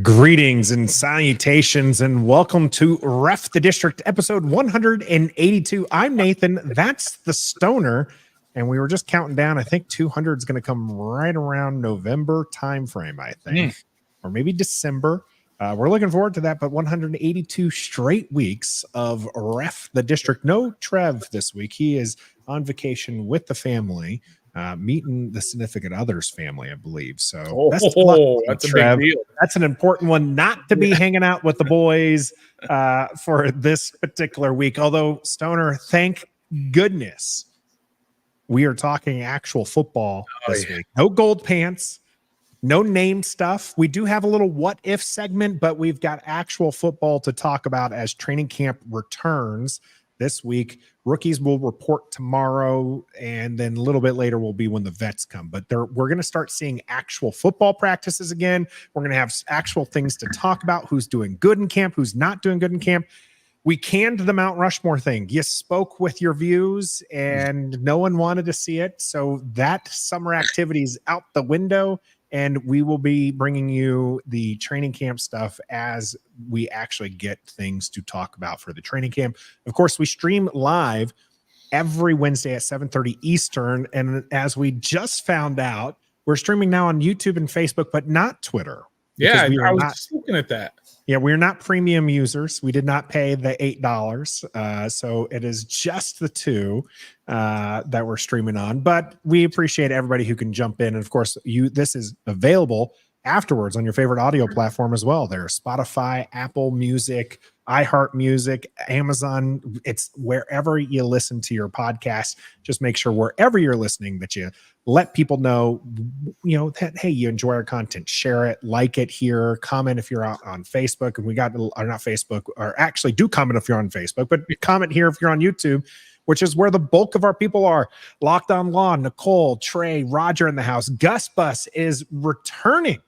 Greetings and salutations, and welcome to Ref the District, episode 182. I'm Nathan. That's the Stoner, and we were just counting down. I think 200 is going to come right around November timeframe, I think, or maybe December. We're looking forward to that, but 182 straight weeks of Ref the District. No Trev this week. He is on vacation with the family. Meeting the significant other's family, I believe. So best of luck, that's Trev. a big deal. That's an important one, not to be hanging out with the boys for this particular week. Although, Stoner, thank goodness we are talking actual football this week. No gold pants, no name stuff. We do have a little what if segment, but we've got actual football to talk about as training camp returns this week. Rookies will report tomorrow, and then a little bit later will be when the vets come. But we're going to start seeing actual football practices again. We're going to have actual things to talk about, who's doing good in camp, who's not doing good in camp. We canned the Mount Rushmore thing. You spoke with your views, and no one wanted to see it. So that summer activity is out the window. And we will be bringing you the training camp stuff as we actually get things to talk about for the training camp. Of course, we stream live every Wednesday at 7:30 Eastern. And as we just found out, we're streaming now on YouTube and Facebook, but not Twitter. Yeah, I was just looking at that. Yeah, we're not premium users. We did not pay the $8. So it is just the two that we're streaming on. But we appreciate everybody who can jump in. And of course, this is available afterwards on your favorite audio platform as well. There's Spotify, Apple Music, iHeart Music, Amazon. It's wherever you listen to your podcast. Just make sure wherever you're listening that you let people know, that, hey, you enjoy our content. Share it, like it here, comment if you're out on Facebook. And we got, or not Facebook, or actually do comment if you're on Facebook, but comment here if you're on YouTube, which is where the bulk of our people are. Locked on Law, Nicole, Trey, Roger in the house. Gus Bus is returning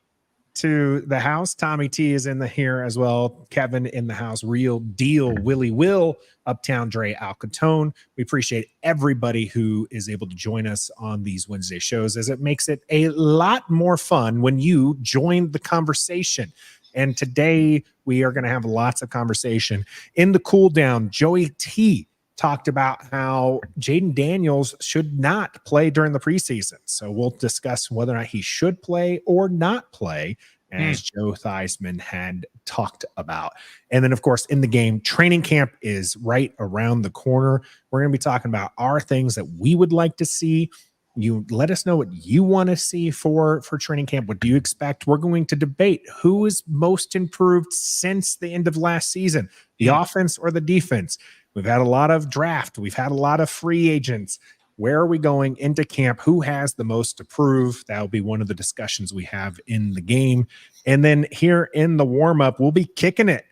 to the house. Tommy T is in here as well. Kevin in the house. Real Deal, Willie Will, Uptown Dre, Al Capone. We appreciate everybody who is able to join us on these Wednesday shows, as it makes it a lot more fun when you join the conversation. And today we are going to have lots of conversation. In the cool down, Joey T talked about how Jayden Daniels should not play during the preseason. So we'll discuss whether or not he should play or not play, as Joe Theismann had talked about. And then, of course, in the game, training camp is right around the corner. We're going to be talking about our things that we would like to see. You let us know what you want to see for training camp. What do you expect? We're going to debate who is most improved since the end of last season, the offense or the defense. We've had a lot of draft. We've had a lot of free agents. Where are we going into camp? Who has the most to prove? That'll be one of the discussions we have in the game. And then here in the warm-up, we'll be kicking it.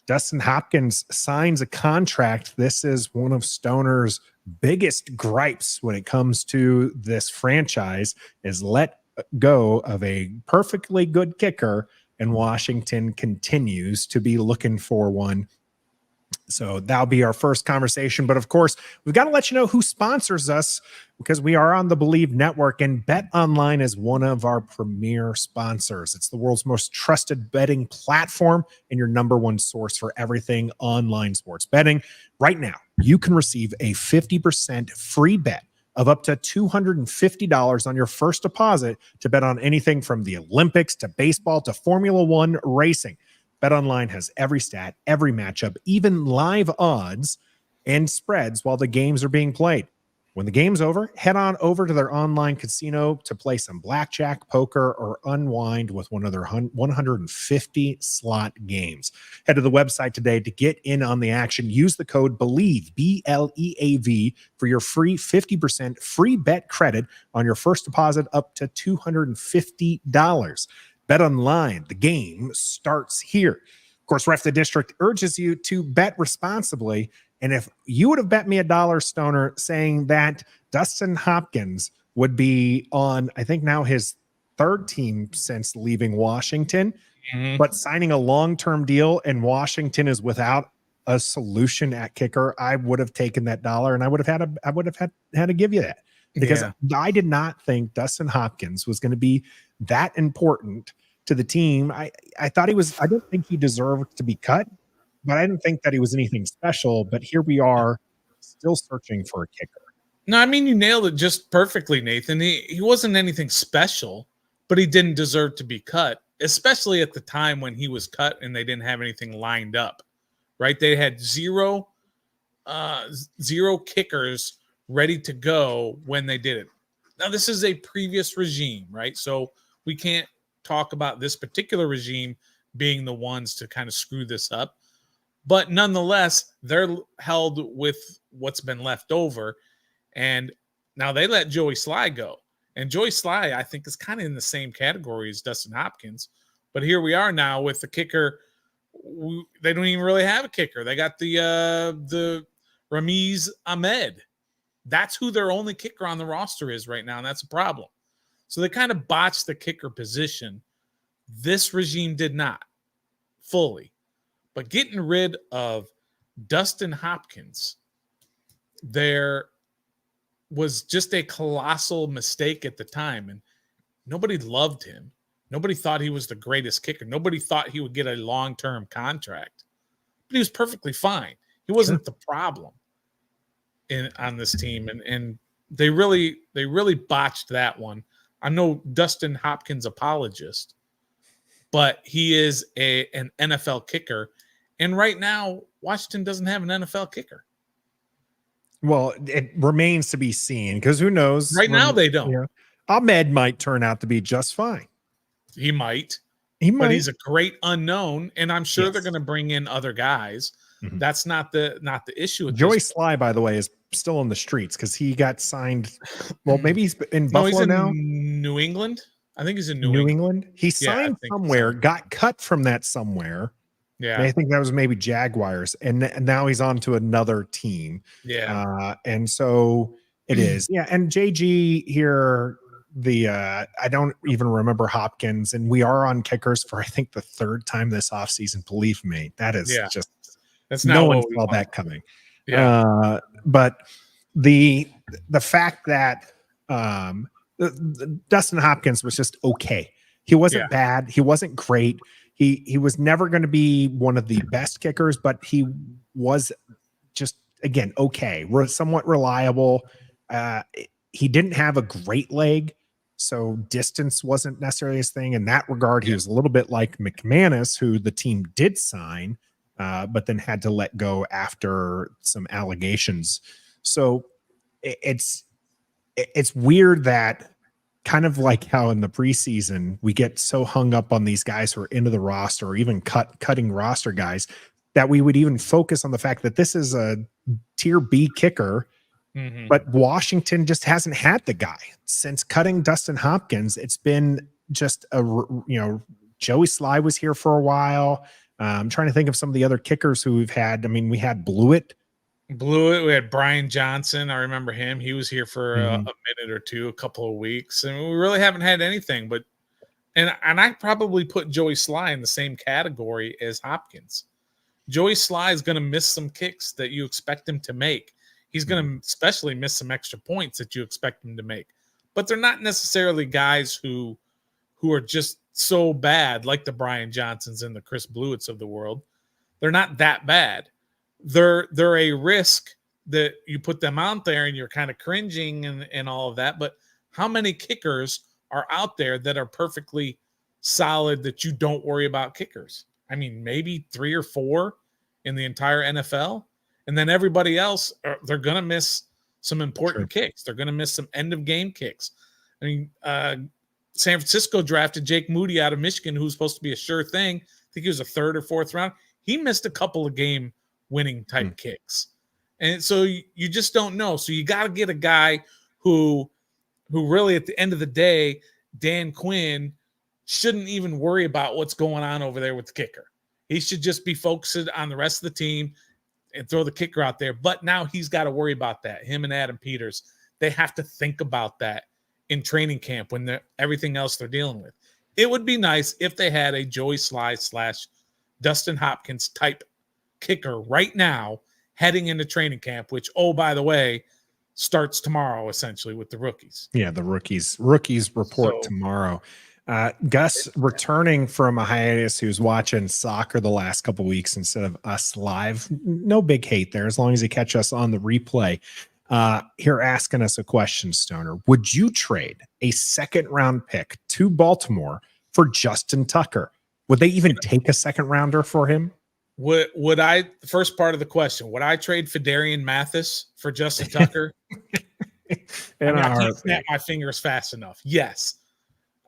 Dustin Hopkins signs a contract. This is one of Stoner's biggest gripes when it comes to this franchise, is let go of a perfectly good kicker, and Washington continues to be looking for one. So that'll be our first conversation. But of course, we've got to let you know who sponsors us, because we are on the Believe Network, and Bet Online is one of our premier sponsors. It's the world's most trusted betting platform and your number one source for everything online sports betting. Right now, you can receive a 50% free bet of up to $250 on your first deposit to bet on anything from the Olympics to baseball to Formula One racing. BetOnline has every stat, every matchup, even live odds and spreads while the games are being played. When the game's over, head on over to their online casino to play some blackjack, poker, or unwind with one of their 150 slot games. Head to the website today to get in on the action. Use the code BELIEVE, B-L-E-A-V, for your free 50% free bet credit on your first deposit up to $250. Bet Online, the game starts here. Of course, Ref the District urges you to bet responsibly. And if you would have bet me $1, Stoner, saying that Dustin Hopkins would be on, I think now his third team since leaving Washington, but signing a long-term deal, and Washington is without a solution at kicker, I would have taken that $1, and I would have had to give you that, because I did not think Dustin Hopkins was going to be that important to the team. I thought I didn't think he deserved to be cut, but I didn't think that he was anything special. But here we are still searching for a kicker. No, I mean, you nailed it just perfectly, Nathan. He wasn't anything special, but he didn't deserve to be cut, especially at the time when he was cut and they didn't have anything lined up, right? They had zero kickers ready to go when they did it. Now, this is a previous regime, right? So we can't talk about this particular regime being the ones to kind of screw this up. But nonetheless, they're held with what's been left over. And now they let Joey Sly go. And Joey Sly, I think, is kind of in the same category as Dustin Hopkins. But here we are now with the kicker. They don't even really have a kicker. They got the Ramiz Ahmed. That's who their only kicker on the roster is right now, and that's a problem. So they kind of botched the kicker position. This regime did not fully. But getting rid of Dustin Hopkins, there was just a colossal mistake at the time, and nobody loved him. Nobody thought he was the greatest kicker. Nobody thought he would get a long-term contract. But he was perfectly fine. He wasn't the problem on this team, and they really botched that one. I'm no Dustin Hopkins apologist, but he is an NFL kicker, and right now Washington doesn't have an NFL kicker. Well, it remains to be seen because who knows? Right now they don't. Yeah. Ahmed might turn out to be just fine. He might. But he's a great unknown, and I'm sure they're going to bring in other guys. Mm-hmm. That's not the issue. Joey Sly, by the way, is still in the streets because he got signed. Well, maybe he's in Buffalo he's in now. New England. I think he's in New England. He signed somewhere, got cut from that somewhere. Yeah, I think that was maybe Jaguars, and now he's on to another team. Yeah, and so it is. Yeah, and JG here. I don't even remember Hopkins, and we are on kickers for I think the third time this offseason. Believe me, that is just that's no one saw that coming. Yeah, but the fact that Dustin Hopkins was just okay. He wasn't bad. He wasn't great. He was never going to be one of the best kickers, but he was just, again, okay. Somewhat reliable. He didn't have a great leg, so distance wasn't necessarily his thing. In that regard, he was a little bit like McManus, who the team did sign, but then had to let go after some allegations. So it's weird that, kind of like how in the preseason we get so hung up on these guys who are into the roster or even cutting roster guys, that we would even focus on the fact that this is a tier B kicker, but Washington just hasn't had the guy since cutting Dustin Hopkins. It's been just Joey Sly was here for a while. I'm trying to think of some of the other kickers who we've had. I mean, we had Blewett. We had Brian Johnson. I remember him. He was here for a minute or two, a couple of weeks, and we really haven't had anything. But and I probably put Joey Sly in the same category as Hopkins. Joey Sly is going to miss some kicks that you expect him to make. He's going to especially miss some extra points that you expect him to make. But they're not necessarily guys who are just so bad, like the Brian Johnsons and the Chris Blewitts of the world. They're not that bad. They're a risk that you put them out there and you're kind of cringing and all of that. But how many kickers are out there that are perfectly solid that you don't worry about kickers? I mean, maybe 3 or 4 in the entire NFL. And then everybody else, they're going to miss some important kicks. They're going to miss some end-of-game kicks. I mean, San Francisco drafted Jake Moody out of Michigan, who's supposed to be a sure thing. I think he was a 3rd or 4th round. He missed a couple of game-winning type kicks. And so you just don't know. So you got to get a guy who really, at the end of the day, Dan Quinn shouldn't even worry about what's going on over there with the kicker. He should just be focused on the rest of the team and throw the kicker out there. But now he's got to worry about that. Him and Adam Peters, they have to think about that in training camp when everything else they're dealing with. It would be nice if they had a Joey Sly / Dustin Hopkins type kicker right now heading into training camp, which, oh, by the way, starts tomorrow essentially with the rookies. Yeah, the rookies report tomorrow. Gus returning from a hiatus, who's watching soccer the last couple weeks instead of us live. No big hate there, as long as you catch us on the replay. Here asking us a question, Stoner. Would you trade a second round pick to Baltimore for Justin Tucker? Would they even take a second rounder for him? Would I, the first part of the question, would I trade Fidarian Mathis for Justin Tucker? I can't snap my fingers fast enough. Yes,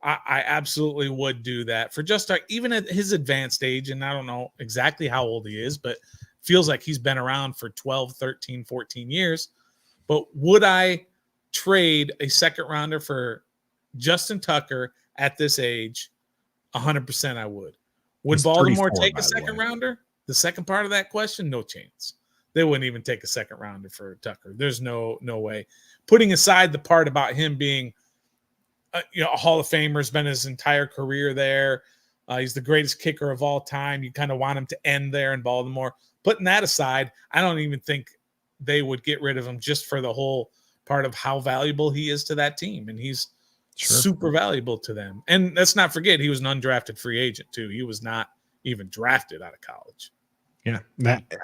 I absolutely would do that for just even at his advanced age. And I don't know exactly how old he is, but feels like he's been around for 12, 13, 14 years. But would I trade a second rounder for Justin Tucker at this age? 100% I would. Would Baltimore take a second rounder? The second part of that question, no chance. They wouldn't even take a second rounder for Tucker. There's no way. Putting aside the part about him being a Hall of Famer, has been his entire career there. He's the greatest kicker of all time. You kind of want him to end there in Baltimore. Putting that aside, I don't even think they would get rid of him just for the whole part of how valuable he is to that team. And he's super valuable to them. And let's not forget, he was an undrafted free agent too. He was not even drafted out of college. Yeah,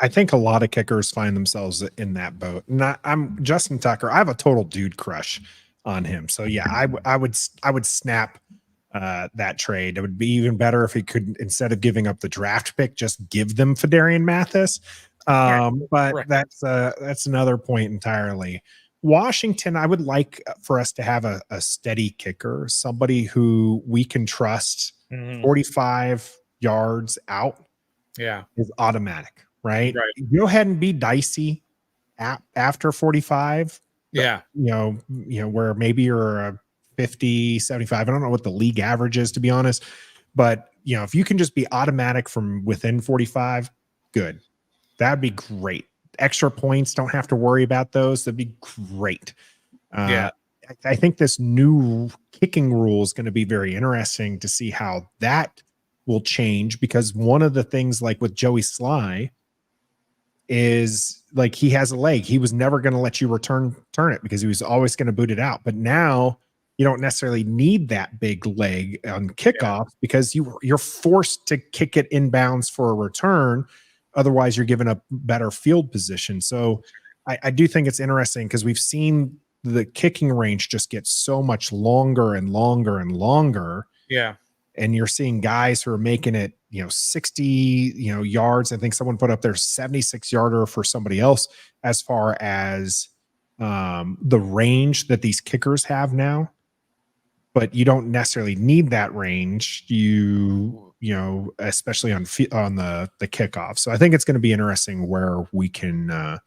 I think a lot of kickers find themselves in that boat. I'm Justin Tucker. I have a total dude crush on him. So yeah, I would snap that trade. It would be even better if he could, instead of giving up the draft pick, just give them Fidarian Mathis. But that's another point entirely. Washington, I would like for us to have a steady kicker, somebody who we can trust 45 yards out. Yeah, is automatic, right? Go ahead and be dicey after 45. Yeah. Where maybe you're a 50, 75. I don't know what the league average is, to be honest. But, if you can just be automatic from within 45, good. That'd be great. Extra points, don't have to worry about those. That'd be great. I think this new kicking rule is going to be very interesting to see how that will change, because one of the things, like with Joey Sly, is like he has a leg. He was never going to let you turn it because he was always going to boot it out. But now you don't necessarily need that big leg on kickoff because you're forced to kick it inbounds for a return. Otherwise, you're given a better field position. So I do think it's interesting because we've seen the kicking range just get so much longer and longer and longer. Yeah. And you're seeing guys who are making it, 60, yards. I think someone put up their 76-yarder for somebody else as far as the range that these kickers have now. But you don't necessarily need that range, especially on the kickoff. So I think it's going to be interesting where we can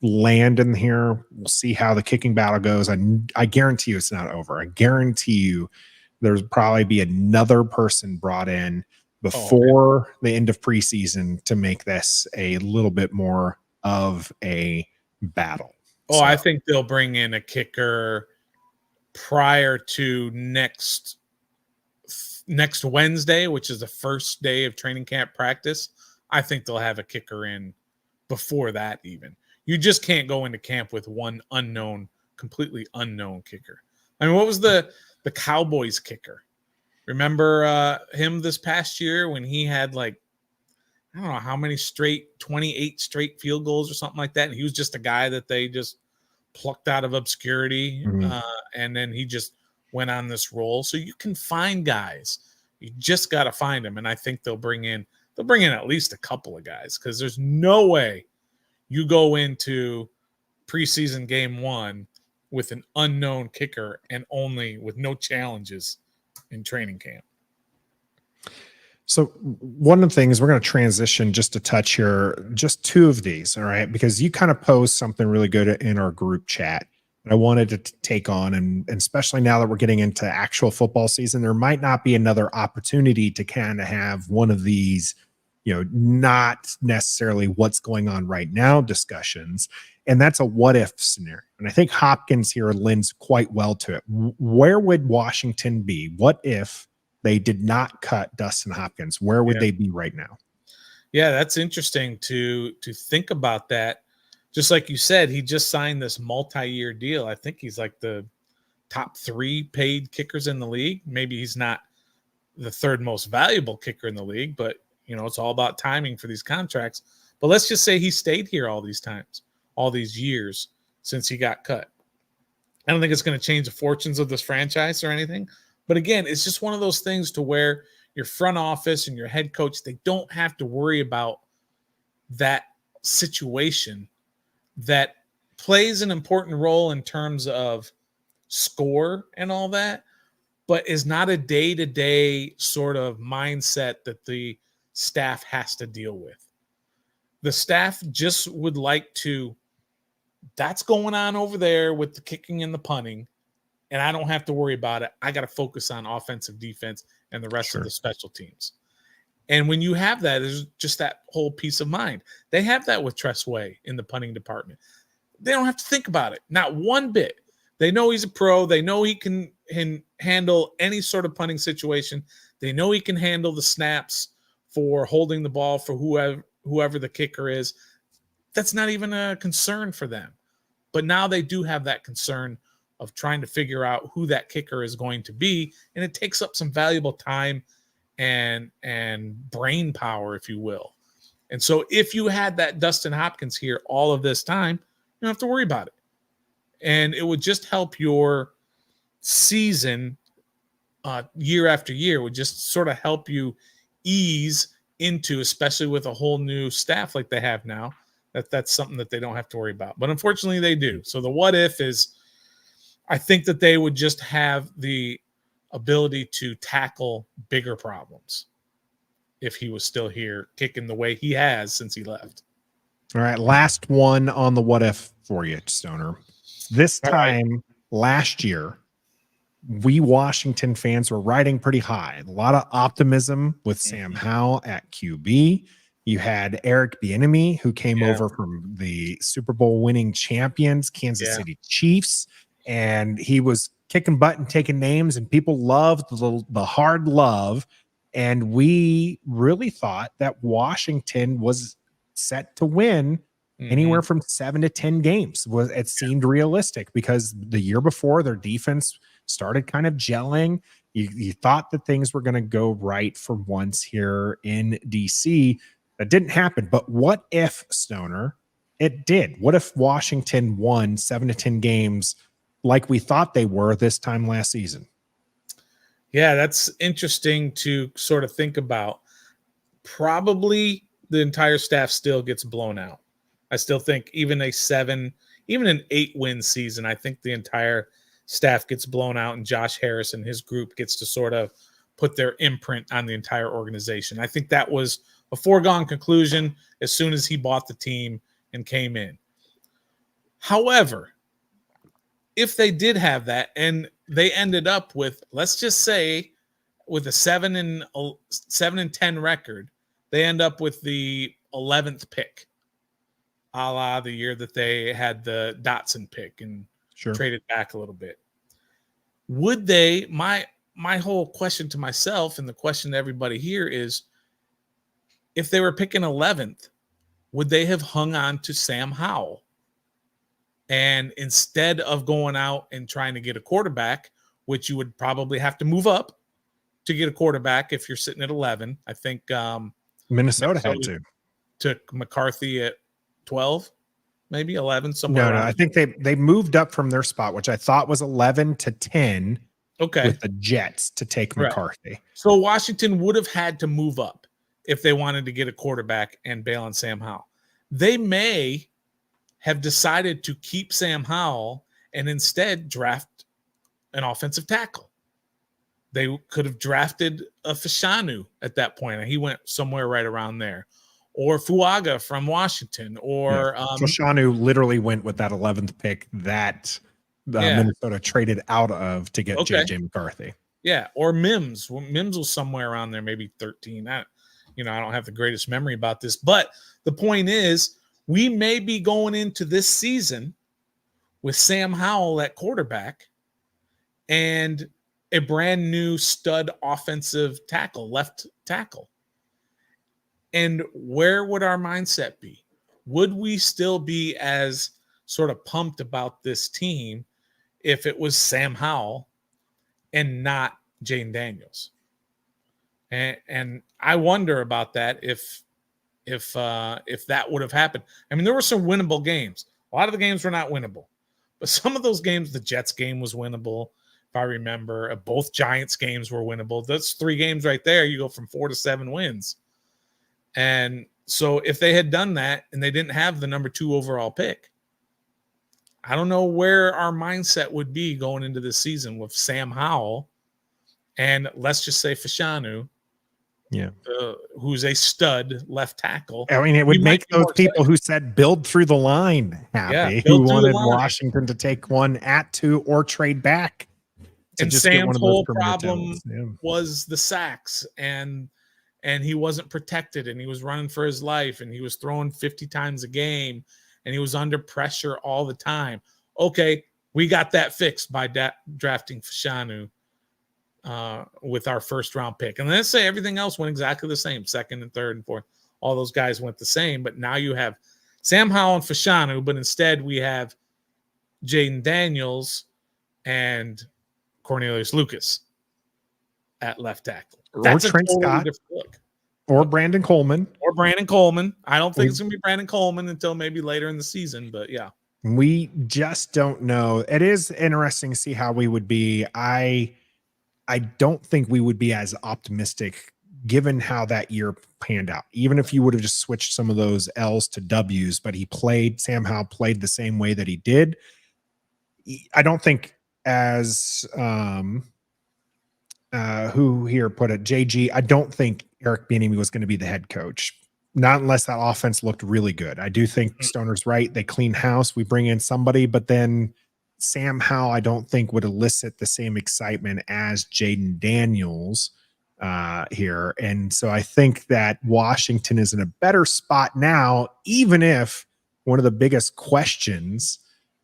land in here. We'll see how the kicking battle goes. I guarantee you it's not over. I guarantee you there's probably be another person brought in before the end of preseason to make this a little bit more of a battle. So I think they'll bring in a kicker prior to next Wednesday, which is the first day of training camp practice. I think they'll have a kicker in before that even. You just can't go into camp with one completely unknown kicker. I mean, what was the Cowboys kicker? Remember him this past year when he had I don't know how many 28 straight field goals or something like that. And he was just a guy that they just plucked out of obscurity. And then he just went on this roll. So you can find guys. You just got to find them. And I think they'll bring in at least a couple of guys, because there's no way you go into preseason game 1 with an unknown kicker and only with no challenges in training camp. So one of the things, we're going to transition just a touch here, just 2 of these, all right? Because you kind of posed something really good in our group chat that I wanted to take on, and especially now that we're getting into actual football season, there might not be another opportunity to kind of have one of these, not necessarily what's going on right now discussions. And that's a what if scenario. And I think Hopkins here lends quite well to it. Where would Washington be? What if they did not cut Dustin Hopkins? Where would they be right now? Yeah, that's interesting to think about that. Just like you said, he just signed this multi-year deal. I think he's like the top 3 paid kickers in the league. Maybe he's not the third most valuable kicker in the league, but it's all about timing for these contracts. But let's just say he stayed here all these times, all these years since he got cut. I don't think it's going to change the fortunes of this franchise or anything. But again, it's just one of those things to where your front office and your head coach, they don't have to worry about that situation that plays an important role in terms of score and all that, but is not a day-to-day sort of mindset that the staff has to deal with. The staff just would like to, that's going on over there with the kicking and the punting, and I don't have to worry about it. I got to focus on offensive, defense, and the rest of the special teams. And when you have that, there's just that whole peace of mind. They have that with Tress Way in the punting department. They don't have to think about it, not one bit. They know he's a pro. They know he can handle any sort of punting situation. They know he can handle the snaps for holding the ball for whoever the kicker is. That's not even a concern for them. But now they do have that concern of trying to figure out who that kicker is going to be, and it takes up some valuable time and brain power, if you will. And so if you had that Dustin Hopkins here all of this time, you don't have to worry about it. And it would just help your season year after year, would just sort of help you ease into, especially with a whole new staff like they have now, that's something that they don't have to worry about. But unfortunately they do. So the what if is, I think that they would just have the ability to tackle bigger problems if he was still here kicking the way he has since he left. All right. Last one on the what if for you, Stoner. This time last year, we Washington fans were riding pretty high. A lot of optimism with Sam Howell at QB. You had Eric Bieniemy, who came over from the Super Bowl winning champions, Kansas City Chiefs, and he was kicking butt and taking names, and people loved the hard love. And we really thought that Washington was set to win anywhere from 7 to 10 games. It seemed realistic because the year before their defense started kind of gelling. You thought that things were going to go right for once here in DC. That didn't happen. But what if, Stoner, it did? What if Washington won 7 to 10 games like we thought they were this time last season? Yeah, that's interesting to sort of think about. Probably the entire staff still gets blown out. I still think even an 8-win season, I think the entire staff gets blown out, and Josh Harris and his group gets to sort of put their imprint on the entire organization. I think that was a foregone conclusion as soon as he bought the team and came in. However, if they did have that and they ended up with, let's just say, with a 7-10 record, they end up with the 11th pick, a la the year that they had the Dotson pick and traded back a little bit. Would they, my whole question to myself and the question to everybody here is, if they were picking 11th, would they have hung on to Sam Howell? And instead of going out and trying to get a quarterback, which you would probably have to move up to get a quarterback if you're sitting at 11. I think Minnesota had to. Took McCarthy at 12, maybe 11, somewhere. No, I think they moved up from their spot, which I thought was 11 to 10. Okay. With the Jets to take McCarthy. So Washington would have had to move up if they wanted to get a quarterback and bail on Sam Howell. They may have decided to keep Sam Howell and instead draft an offensive tackle. They could have drafted a Fashanu at that point, and he went somewhere right around there. Or Fuaga from Washington. Or Fashanu literally went with that 11th pick that Minnesota traded out of to get J.J. McCarthy. Yeah, or Mims. Mims was somewhere around there, maybe 13. I don't have the greatest memory about this. But the point is, we may be going into this season with Sam Howell at quarterback and a brand new stud offensive tackle, left tackle. And where would our mindset be? Would we still be as sort of pumped about this team if it was Sam Howell and not Jayden Daniels? And I wonder about that if that would have happened. I mean, there were some winnable games. A lot of the games were not winnable, but some of those games, the Jets game was winnable. If I remember, both Giants games were winnable. That's 3 games right there. You go from 4 to 7 wins. And so if they had done that and they didn't have the number 2 overall pick, I don't know where our mindset would be going into this season with Sam Howell and let's just say Fashanu, who's a stud left tackle. I mean, it would make those people who said build through the line happy, who wanted Washington to take one at 2 or trade back. And Sam's whole problem was the sacks, and he wasn't protected, and he was running for his life, and he was throwing 50 times a game, and he was under pressure all the time. Okay, we got that fixed by drafting Fashanu with our first round pick. And let's say everything else went exactly the same. 2nd and 3rd and 4th, all those guys went the same. But now you have Sam Howell and Fashanu, but instead we have Jayden Daniels and Cornelius Lucas at left tackle. That's or Trent Scott. Or Brandon Coleman. I don't think it's going to be Brandon Coleman until maybe later in the season, but yeah. We just don't know. It is interesting to see how we would be. I don't think we would be as optimistic given how that year panned out. Even if you would have just switched some of those L's to W's, but Sam Howell played the same way that he did. I don't think as who here put it, JG, I don't think Eric Bieniemy was going to be the head coach. Not unless that offense looked really good. I do think Stoner's right. They clean house. We bring in somebody, but then Sam Howell, I don't think would elicit the same excitement as Jayden Daniels here. And so I think that Washington is in a better spot now, even if one of the biggest questions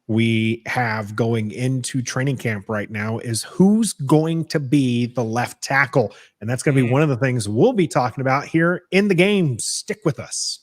we have going into training camp right now is who's going to be the left tackle. And that's going to be one of the things we'll be talking about here in the game. Stick with us.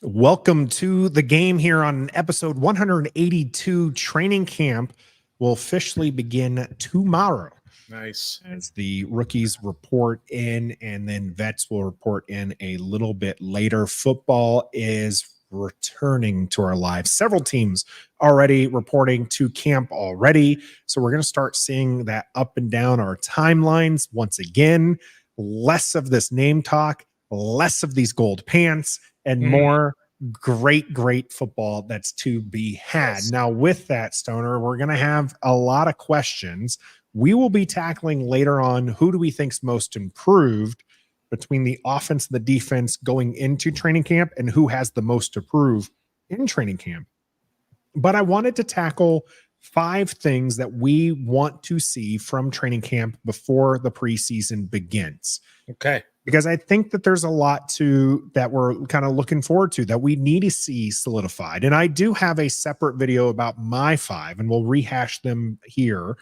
Welcome to the game here on episode 182. Training camp will officially begin tomorrow. Nice. As the rookies report in, and then vets will report in a little bit later. Football is returning to our lives. Several teams already reporting to camp already. So we're going to start seeing that up and down our timelines once again. Less of this name talk, less of these gold pants, and more great football that's to be had. Yes. Now, with that, Stoner, we're going to have a lot of questions. We will be tackling later on who do we think's most improved between the offense and the defense going into training camp and who has the most to prove in training camp. But I wanted to tackle 5 things that we want to see from training camp before the preseason begins. Okay. Because I think that there's a lot that we're kind of looking forward to that we need to see solidified. And I do have a separate video about my 5, and we'll rehash them here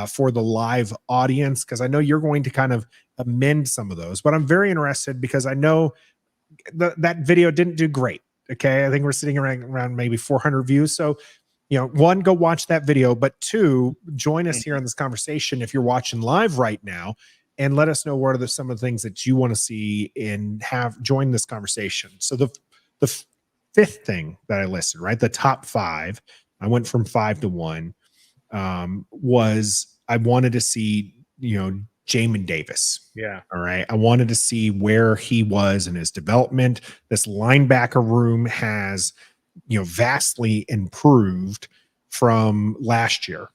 for the live audience, because I know you're going to kind of amend some of those. But I'm very interested because I know that video didn't do great. Okay. I think we're sitting around maybe 400 views. So, 1, go watch that video, but 2, join us here in this conversation if you're watching live right now, and let us know what are some of the things that you want to see and have join this conversation. So the 5th thing that I listed, right, the top 5, I went from 5 to 1, was I wanted to see, Jamin Davis. Yeah. All right. I wanted to see where he was in his development. This linebacker room has, vastly improved from last year.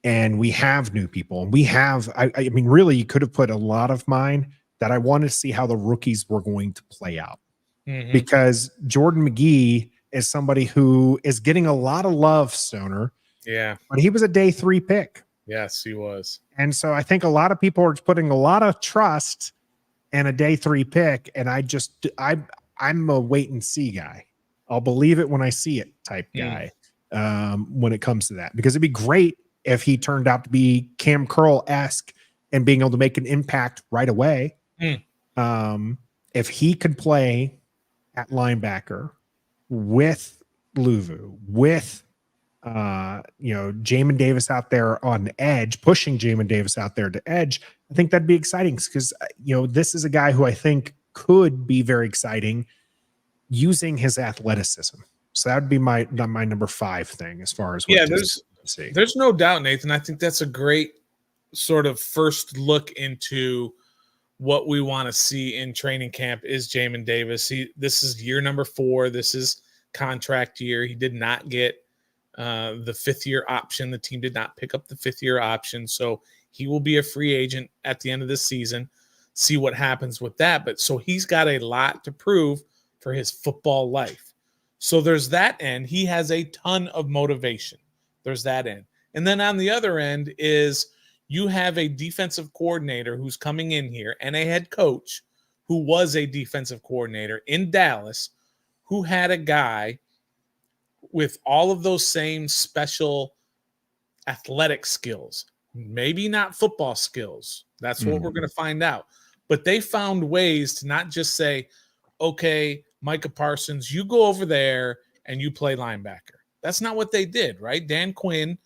And we have new people. And we have, I mean, really, you could have put a lot of mine that I wanted to see how the rookies were going to play out. Because Jordan McGee is somebody who is getting a lot of love, Stoner. Yeah. But he was a day 3 pick. Yes, he was. And so I think a lot of people are putting a lot of trust in a day 3 pick. And I'm a wait and see guy. I'll believe it when I see it type guy when it comes to that. Because it'd be great if he turned out to be Cam Curl-esque and being able to make an impact right away. If he could play at linebacker with Luvu, with Jamin Davis out there on the edge, pushing Jamin Davis out there to edge, I think that'd be exciting because this is a guy who I think could be very exciting using his athleticism. So that would be my number 5 thing as far as what there's no doubt, Nathan. I think that's a great sort of first look into what we want to see in training camp is Jamin Davis. This is year number 4. This is contract year. He did not get the 5th-year option. The team did not pick up the 5th-year option, so he will be a free agent at the end of the season. See what happens with that. But so he's got a lot to prove for his football life. So there's that end. He has a ton of motivation. There's that end. And then on the other end is you have a defensive coordinator who's coming in here and a head coach who was a defensive coordinator in Dallas who had a guy with all of those same special athletic skills, maybe not football skills. That's what we're going to find out. But they found ways to not just say, okay, Micah Parsons, you go over there and you play linebacker. That's not what they did, right? Dan Quinn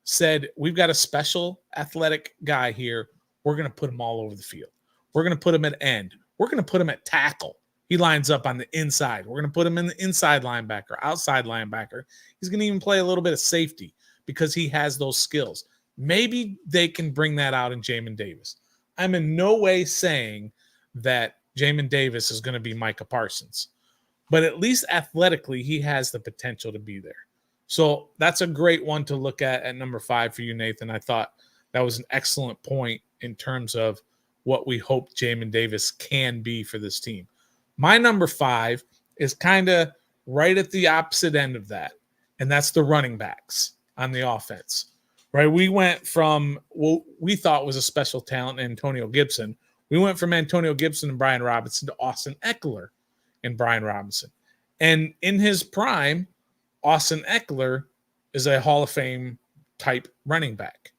said, we've got a special athletic guy here. We're going to put him all over the field. We're going to put him at end. We're going to put him at tackle. He lines up on the inside. We're going to put him in the inside linebacker, outside linebacker. He's going to even play a little bit of safety because he has those skills. Maybe they can bring that out in Jamin Davis. I'm in no way saying that Jamin Davis is going to be Micah Parsons, but at least athletically, he has the potential to be there. So that's a great one to look at number 5 for you, Nathan. I thought that was an excellent point in terms of what we hope Jamin Davis can be for this team. My number 5 is kind of right at the opposite end of that, and that's the running backs on the offense, right? We went from what we thought was a special talent, Antonio Gibson. We went from Antonio Gibson and Brian Robinson to Austin Eckler and Brian Robinson. And in his prime, Austin Eckler is a Hall of Fame type running back.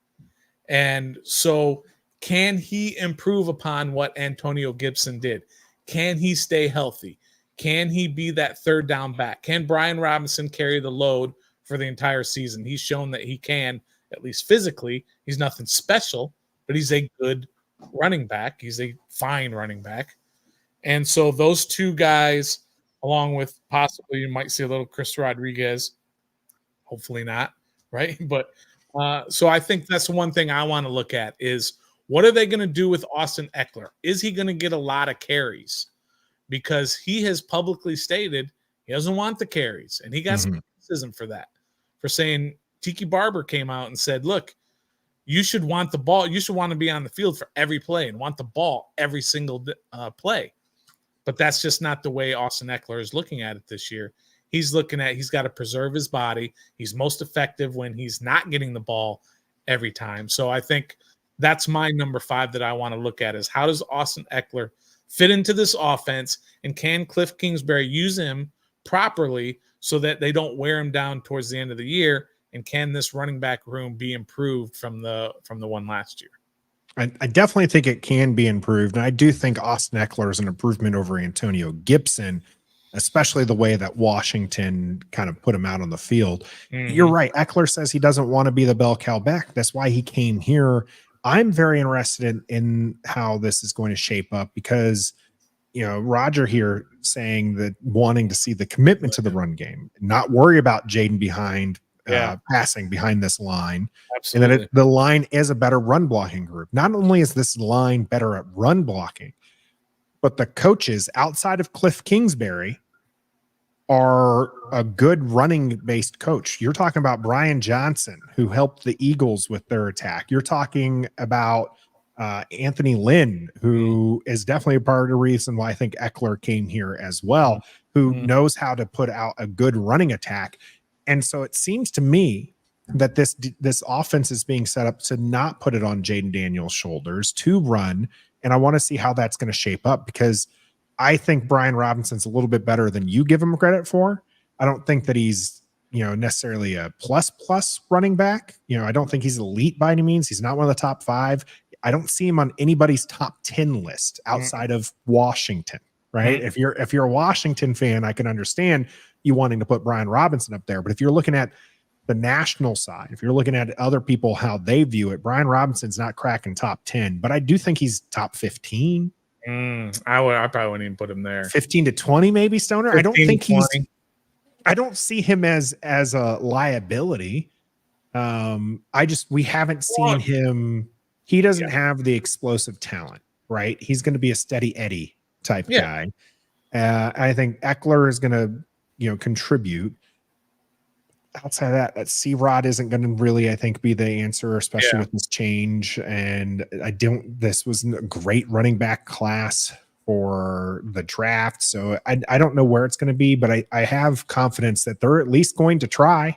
And so can he improve upon what Antonio Gibson did? Can he stay healthy? Can he be that third down back? Can Brian Robinson carry the load for the entire season? He's shown that he can, at least physically. He's nothing special, but he's a good running back. He's a fine running back. And so those two guys, along with possibly you might see a little Chris Rodriguez, hopefully not, right? But so I think that's one thing I want to look at is what are they going to do with Austin Eckler? Is he going to get a lot of carries? Because he has publicly stated he doesn't want the carries. And he got some criticism for that, for saying Tiki Barber came out and said, look, you should want the ball. You should want to be on the field for every play and want the ball every single play. But that's just not the way Austin Eckler is looking at it this year. He's looking at he's got to preserve his body. He's most effective when he's not getting the ball every time. So I think that's my number 5 that I want to look at is how does Austin Eckler fit into this offense, and can Cliff Kingsbury use him properly so that they don't wear him down towards the end of the year, and can this running back room be improved from the one last year? I definitely think it can be improved, and I do think Austin Eckler is an improvement over Antonio Gibson, especially the way that Washington kind of put him out on the field. You're right. Eckler says he doesn't want to be the bell cow back. That's why he came here. I'm very interested in how this is going to shape up because, Roger here saying that wanting to see the commitment to the run game, not worry about Jayden behind passing behind this line. Absolutely. And that the line is a better run blocking group. Not only is this line better at run blocking, but the coaches outside of Cliff Kingsbury are a good running based coach. You're talking about Brian Johnson, who helped the Eagles with their attack. You're talking about Anthony Lynn, who is definitely a part of the reason why I think Eckler came here as well, who knows how to put out a good running attack. And so it seems to me that this offense is being set up to not put it on Jayden Daniels' shoulders, to run. And I want to see how that's going to shape up because I think Brian Robinson's a little bit better than you give him credit for. I don't think that he's, necessarily a plus running back. I don't think he's elite by any means. He's not one of the top 5. I don't see him on anybody's top 10 list outside of Washington. right? If you're a Washington fan, I can understand you wanting to put Brian Robinson up there. But if you're looking at the national side, if you're looking at other people, how they view it, Brian Robinson's not cracking top 10, but I do think he's top 15. I probably wouldn't even put him there. 15 to 20, maybe, Stoner. I don't think I don't see him as a liability. We haven't seen him. He doesn't have the explosive talent, right? He's going to be a steady Eddie type guy. I think Eckler is going to, contribute. Outside of that C-Rod isn't going to really, I think, be the answer, especially with this change. And this was a great running back class for the draft. So I don't know where it's going to be, but I have confidence that they're at least going to try.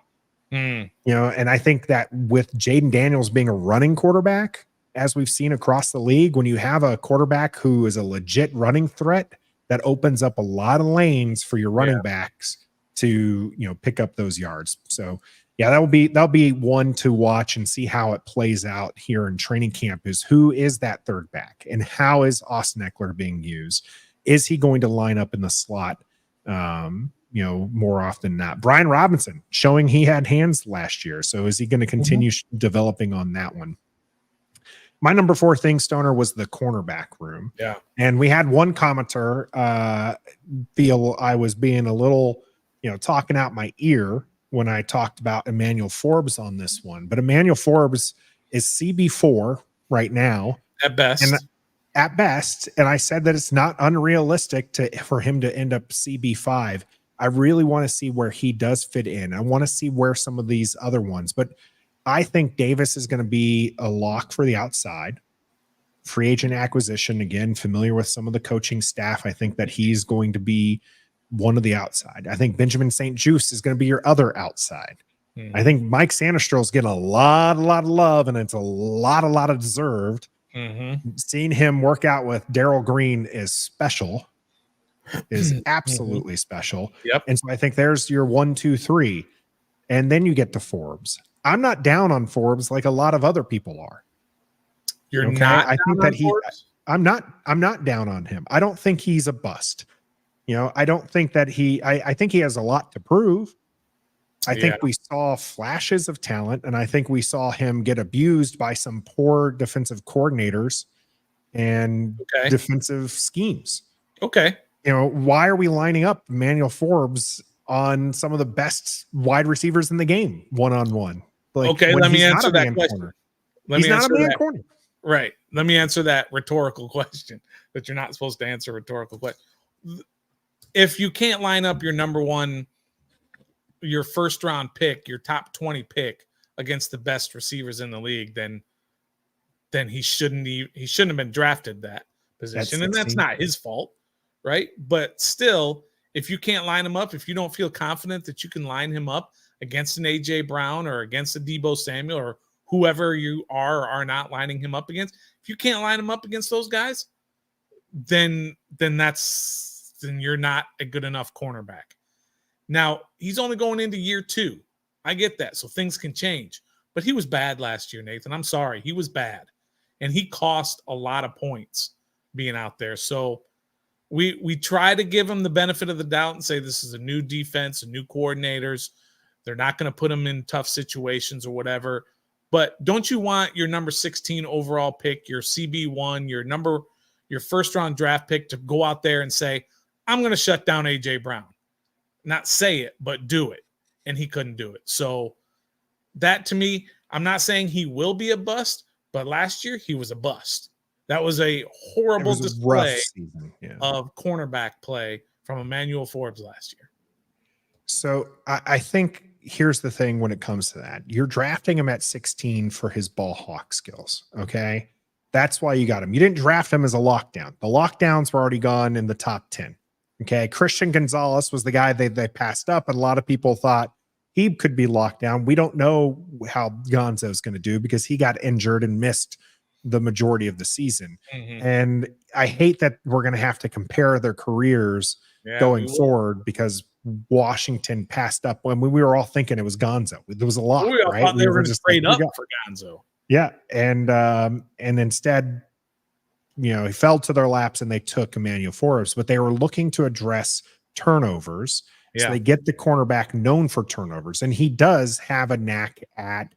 And I think that with Jayden Daniels being a running quarterback, as we've seen across the league, when you have a quarterback who is a legit running threat, that opens up a lot of lanes for your running backs to pick up those yards. So that'll be one to watch and see how it plays out here in training camp, is who is that third back and how is Austin Eckler being used? Is he going to line up in the slot more often than not? Brian Robinson showing he had hands last year. So is he going to continue developing on that one? My number 4 thing, Stoner, was the cornerback room. Yeah. And we had one commenter feel I was being a little, talking out my ear when I talked about Emmanuel Forbes on this one. But Emmanuel Forbes is CB4 right now. At best. And I said that it's not unrealistic for him to end up CB5. I really want to see where he does fit in. I want to see where some of these other ones. But I think Davis is going to be a lock for the outside. Free agent acquisition, again, familiar with some of the coaching staff. I think that he's going to be one of the outside. I think Benjamin St. Juste is going to be your other outside. I think Mike Sandestro's getting a lot of love, and it's a lot of deserved. Seeing him work out with Darrell Green is special, is absolutely special. Yep. And so I think there's your 1, 2, 3. And then you get to Forbes. I'm not down on Forbes like a lot of other people are. You're not. I think that I'm not down on him. I don't think he's a bust. I don't think that I think he has a lot to prove. I think we saw flashes of talent, and I think we saw him get abused by some poor defensive coordinators and defensive schemes. Okay. Why are we lining up Emmanuel Forbes on some of the best wide receivers in the game one-on-one? Let me answer that question. He's not a man corner. Right. Let me answer that rhetorical question that you're not supposed to answer rhetorical question. If you can't line up your number 1, your first round pick, your top 20 pick against the best receivers in the league, then he shouldn't have been drafted that position. And that's not his fault. Right. But still, if you can't line him up, if you don't feel confident that you can line him up against an A.J. Brown or against a Deebo Samuel or whoever you are or are not lining him up against, if you can't line him up against those guys, then you're not a good enough cornerback. Now, he's only going into year 2. I get that. So things can change. But he was bad last year, Nathan. I'm sorry. He was bad. And he cost a lot of points being out there. So we try to give him the benefit of the doubt and say this is a new defense, a new coordinators. They're not going to put him in tough situations or whatever. But don't you want your number 16 overall pick, your CB1, your first round draft pick to go out there and say, I'm going to shut down A.J. Brown? Not say it, but do it. And he couldn't do it. So that, to me, I'm not saying he will be a bust, but last year he was a bust. That was a horrible display of cornerback play from Emmanuel Forbes last year. So I think here's the thing when it comes to that. You're drafting him at 16 for his ball hawk skills, okay? That's why you got him. You didn't draft him as a lockdown. The lockdowns were already gone in the top 10, okay? Christian Gonzalez was the guy they passed up, and a lot of people thought he could be locked down. We don't know how Gonzo's going to do because he got injured and missed the majority of the season. And I hate that we're going to have to compare their careers going forward because Washington passed up when we were all thinking it was Gonzo. There was a lot, we all right? Thought they were just straight up for Gonzo. Yeah. And instead he fell to their laps and they took Emmanuel Forbes, but they were looking to address turnovers. So they get the cornerback known for turnovers, and he does have a knack at,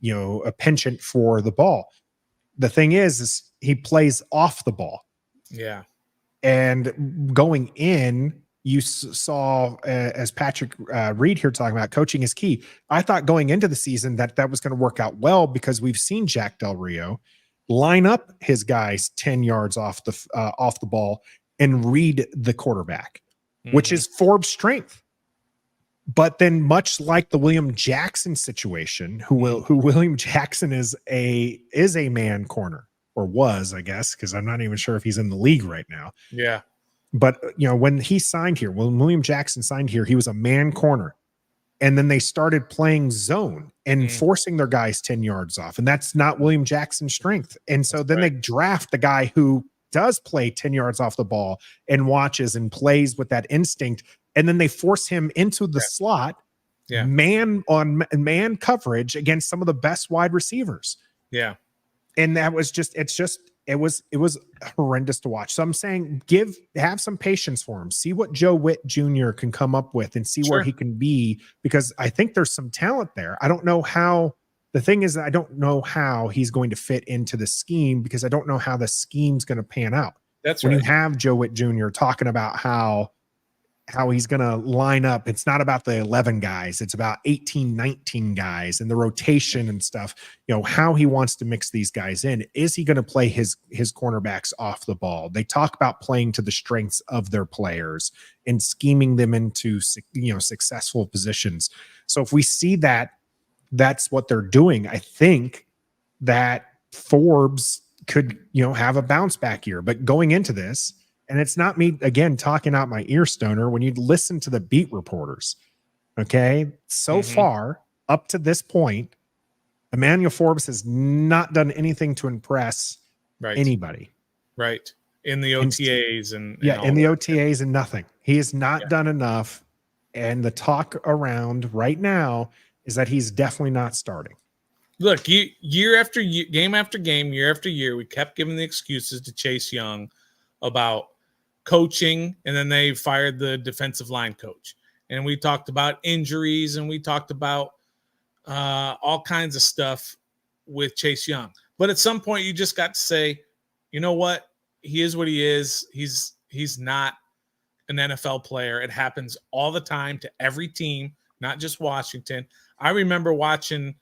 a penchant for the ball. The thing is he plays off the ball. Yeah. And going in, you saw, as Patrick Reed here talking about, coaching is key. I thought going into the season that was going to work out well, because we've seen Jack Del Rio line up his guys 10 yards off the ball and read the quarterback, which is Forbes' strength. But then, much like the William Jackson situation, who William Jackson is a man corner, or was, I guess, because I'm not even sure if he's in the league right now. Yeah. But when he signed here, when William Jackson signed here, he was a man corner. And then they started playing zone and forcing their guys 10 yards off. And that's not William Jackson's strength. And so they draft the guy who does play 10 yards off the ball and watches and plays with that instinct. And then they force him into the slot, man on man coverage against some of the best wide receivers. Yeah. And that was it was horrendous to watch. So I'm saying have some patience for him. See what Joe Witt Jr. can come up with and see where he can be, because I think there's some talent there. I don't know how. The thing is, I don't know how he's going to fit into the scheme, because I don't know how the scheme's going to pan out. That's when you have Joe Witt Jr. talking about how he's going to line up. It's not about the 11 guys. It's about 18, 19 guys and the rotation and stuff. How he wants to mix these guys in. Is he going to play his cornerbacks off the ball? They talk about playing to the strengths of their players and scheming them into, successful positions. So if we see that, that's what they're doing. I think that Forbes could, have a bounce back year. But going into this, and it's not me, again, talking out my ear, Stoner, when you listen to the beat reporters, okay? So far, up to this point, Emmanuel Forbes has not done anything to impress anybody. Right. In the OTAs and in the OTAs and nothing. He has not done enough. And the talk around right now is that he's definitely not starting. Look, year after year, game after game, year after year, we kept giving the excuses to Chase Young about coaching, and then they fired the defensive line coach. And we talked about injuries, and we talked about all kinds of stuff with Chase Young. But at some point, you just got to say, you know what? He is what he is. He's not an NFL player. It happens all the time to every team, not just Washington. I remember watching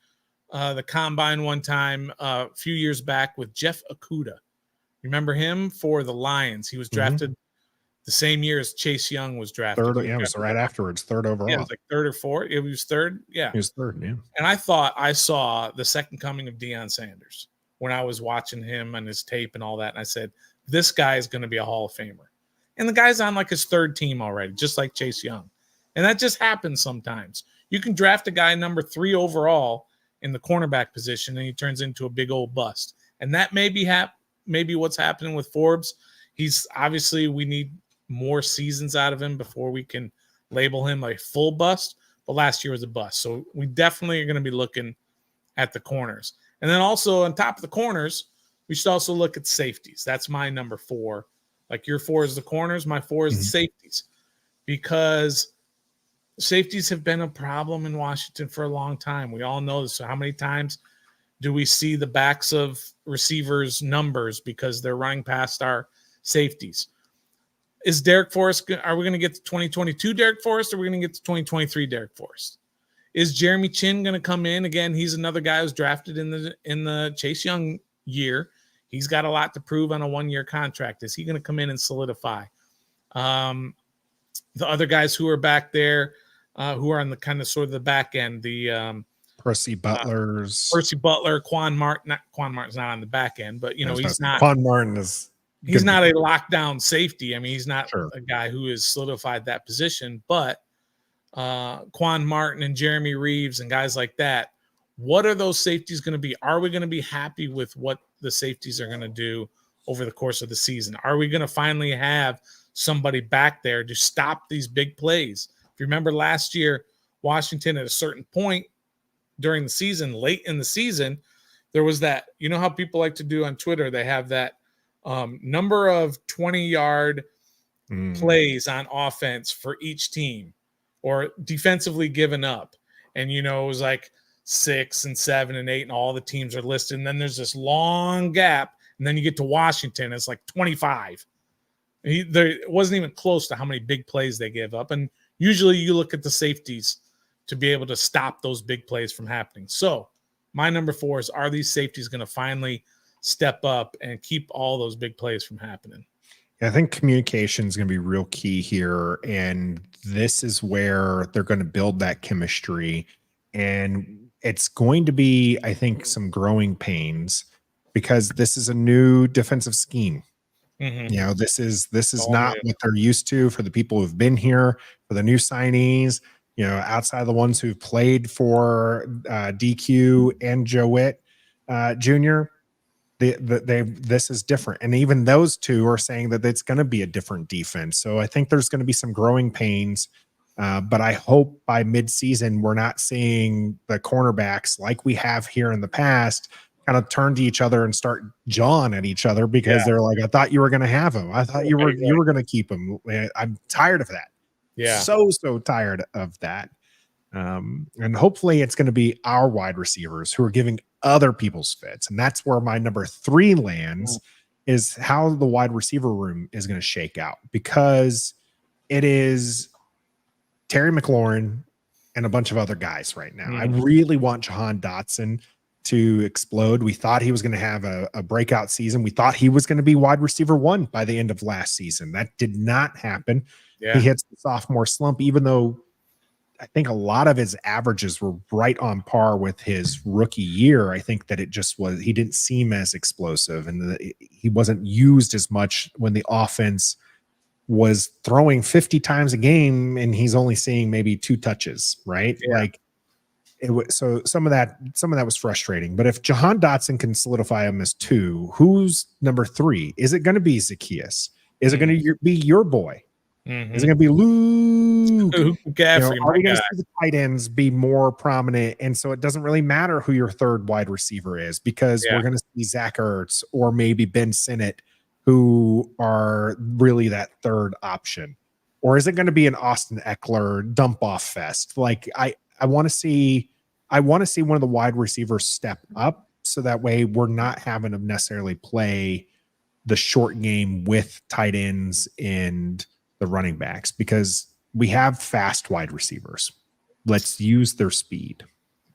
the combine one time a few years back with Jeff Okudah. Remember him for the Lions? He was drafted the same year as Chase Young was drafted. It was right afterwards, third overall. Yeah, it was like third or fourth. It was third. Yeah. He was third, yeah. And I thought I saw the second coming of Deion Sanders when I was watching him and his tape and all that. And I said, this guy is going to be a Hall of Famer. And the guy's on like his third team already, just like Chase Young. And that just happens sometimes. You can draft a guy number 3 overall in the cornerback position, and he turns into a big old bust. And that may be maybe what's happening with Forbes. He's obviously, we need more seasons out of him before we can label him a full bust. But last year was a bust. So we definitely are going to be looking at the corners. And then also on top of the corners, we should also look at safeties. That's my number 4. Like your 4 is the corners, my 4 is the safeties. Because safeties have been a problem in Washington for a long time. We all know this. So how many times do we see the backs of receivers' numbers because they're running past our safeties? Is Derek Forrest, are we going to get to 2022 Derek Forrest, or are we going to get to 2023 Derek Forrest? Is Jeremy Chin going to come in? Again, he's another guy who's drafted in the Chase Young year. He's got a lot to prove on a 1-year contract. Is he going to come in and solidify? The other guys who are back there, who are on the kind of sort of the back end, the Percy Butler, Quan Martin. Quan Martin's not on the back end, but he's not. Quan Martin is. He's not a lockdown safety. I mean, he's not a guy who has solidified that position. But Quan Martin and Jeremy Reeves and guys like that, what are those safeties going to be? Are we going to be happy with what the safeties are going to do over the course of the season? Are we going to finally have somebody back there to stop these big plays? If you remember last year, Washington at a certain point during the season, late in the season, there was that, how people like to do on Twitter, they have that number of 20-yard plays on offense for each team or defensively given up. And, it was like 6 and 7 and 8 and all the teams are listed. And then there's this long gap. And then you get to Washington. It's like 25. It wasn't even close to how many big plays they gave up. And usually you look at the safeties to be able to stop those big plays from happening. So my number 4 is, are these safeties going to finally step up and keep all those big plays from happening? I think communication is going to be real key here. And this is where they're going to build that chemistry. And it's going to be, I think, some growing pains because this is a new defensive scheme. This is not what they're used to for the people who've been here, for the new signees, outside of the ones who've played for DQ and Joe Witt Jr. This is different. And even those two are saying that it's going to be a different defense. So I think there's going to be some growing pains. But I hope by midseason, we're not seeing the cornerbacks like we have here in the past kind of turn to each other and start jawing at each other because they're like, I thought you were going to have him. I thought you were going to keep him. I'm tired of that. Yeah. So tired of that. And hopefully it's going to be our wide receivers who are giving other people's fits. And that's where my number 3 lands is how the wide receiver room is going to shake out, because it is Terry McLaurin and a bunch of other guys right now. I really want Jahan Dotson to explode. We thought he was going to have a breakout season. We thought he was going to be wide receiver 1 by the end of last season. That did not happen. Yeah. He hits the sophomore slump, even though I think a lot of his averages were right on par with his rookie year. I think that he didn't seem as explosive, and he wasn't used as much when the offense was throwing 50 times a game and he's only seeing maybe 2 touches, right? Yeah. So some of that was frustrating. But if Jahan Dotson can solidify him as 2, who's number 3? Is it going to be Zacchaeus? Is it going to be your boy? Is it going to be Luke? Are we going to see the tight ends be more prominent? And so it doesn't really matter who your 3rd wide receiver is, because we're going to see Zach Ertz or maybe Ben Sinnott, who are really that 3rd option. Or is it going to be an Austin Eckler dump off fest? Like I want to see one of the wide receivers step up, so that way we're not having to necessarily play the short game with tight ends and the running backs, because we have fast wide receivers. Let's use their speed.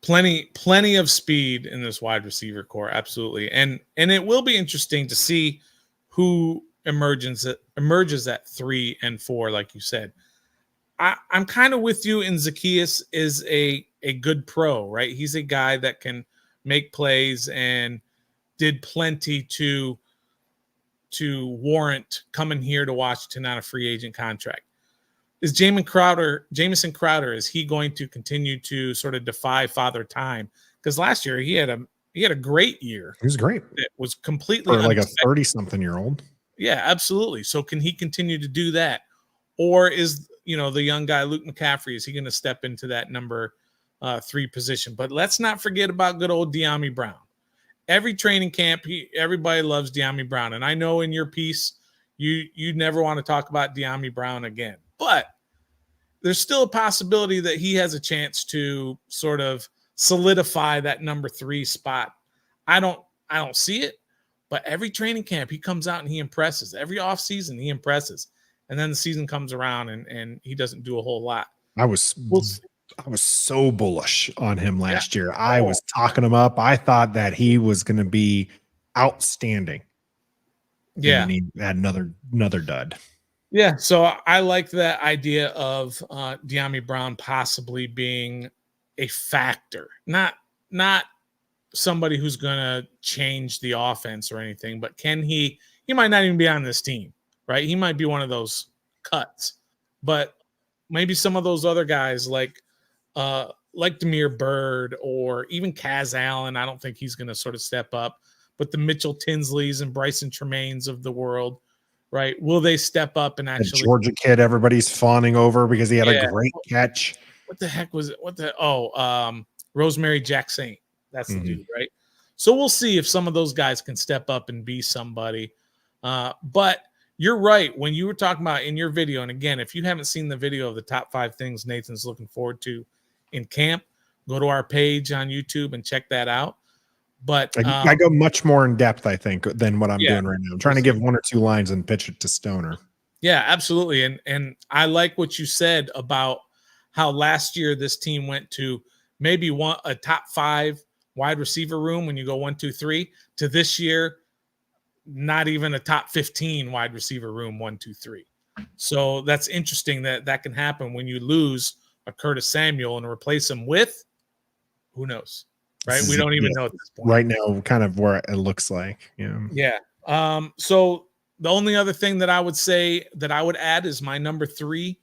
Plenty of speed in this wide receiver core. Absolutely. And it will be interesting to see who emerges at 3 and 4, like you said. I'm kind of with you in Zacchaeus is a good pro, right? He's a guy that can make plays and did plenty to warrant coming here to Washington on a free agent contract. Is Jamison Crowder, is he going to continue to sort of defy Father Time? Because last year he had a great year. He was great. It was completely for like a 30-something-year-old. Yeah, absolutely. So can he continue to do that? Or is, the young guy, Luke McCaffrey, is he going to step into that number 3 position? But let's not forget about good old De'Ami Brown. Every training camp, everybody loves De'Ami Brown. And I know in your piece, you never want to talk about De'Ami Brown again. But there's still a possibility that he has a chance to sort of solidify that number 3 spot. I don't see it, but every training camp he comes out and he impresses. Every offseason he impresses. And then the season comes around and he doesn't do a whole lot. I was so bullish on him last year. I was talking him up. I thought that he was going to be outstanding. Yeah. And he had another dud. Yeah. So I like that idea of De'Ami Brown possibly being a factor, not somebody who's going to change the offense or anything, but he might not even be on this team, right? He might be one of those cuts, but maybe some of those other guys like Damiere Byrd or even Kaz Allen, I don't think he's going to sort of step up, but the Mitchell Tinsleys and Bryson Tremaines of the world, right? Will they step up and actually? The Georgia kid everybody's fawning over because he had a great catch. What the heck was it? Rosemary Jackson. That's the dude, right? So we'll see if some of those guys can step up and be somebody. But you're right. When you were talking about in your video, and again, if you haven't seen the video of the top 5 things Nathan's looking forward to in camp, go to our page on YouTube and check that out. But I go much more in depth, I think, than what I'm doing right now. I'm trying to give 1 or 2 lines and pitch it to Stoner. Yeah, absolutely. And I like what you said about how last year this team went to maybe a top 5 wide receiver room when you go 1, 2, 3 to this year, not even a top 15 wide receiver room 1, 2, 3. So that's interesting that can happen when you lose a Curtis Samuel and replace him with who knows, right? We don't even know at this point. Right now, kind of where it looks like. Yeah. So the only other thing that I would say that I would add is my number 3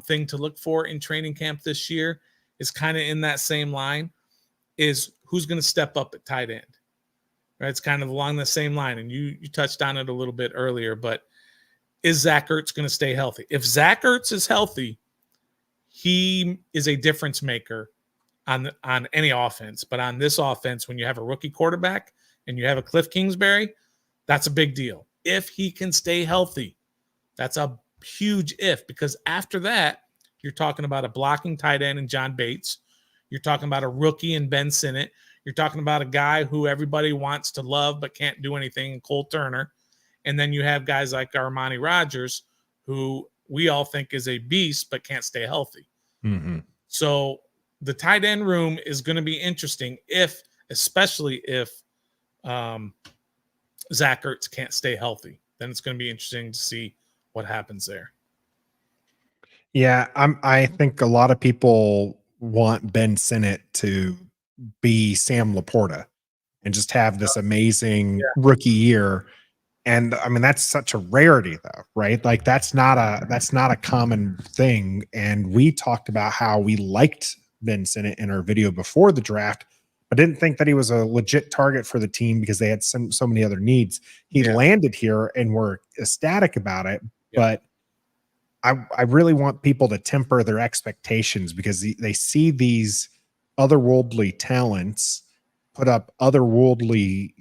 thing to look for in training camp this year is kind of in that same line, is who's going to step up at tight end. Right? It's kind of along the same line, and you touched on it a little bit earlier, but is Zach Ertz going to stay healthy? If Zach Ertz is healthy, he is a difference maker on any offense. But on this offense, when you have a rookie quarterback and you have a Cliff Kingsbury, that's a big deal. If he can stay healthy, that's a huge if, because after that, you're talking about a blocking tight end in John Bates. You're talking about a rookie in Ben Sinnott. You're talking about a guy who everybody wants to love but can't do anything, Cole Turner. And then you have guys like Armani Rogers, who we all think is a beast but can't stay healthy. Mm-hmm. So the tight end room is going to be interesting especially if Zach Ertz can't stay healthy. Then it's going to be interesting to see what happens there. Yeah, I think a lot of people want Ben Sinnott to be Sam Laporta and just have this amazing rookie year. And I mean, that's such a rarity though, right? Like that's not a common thing. And we talked about how we liked Ben Sinnott in our video before the draft, but didn't think that he was a legit target for the team because they had so many other needs. He landed here and we're ecstatic about it, but I really want people to temper their expectations because they see these otherworldly talents put up otherworldly,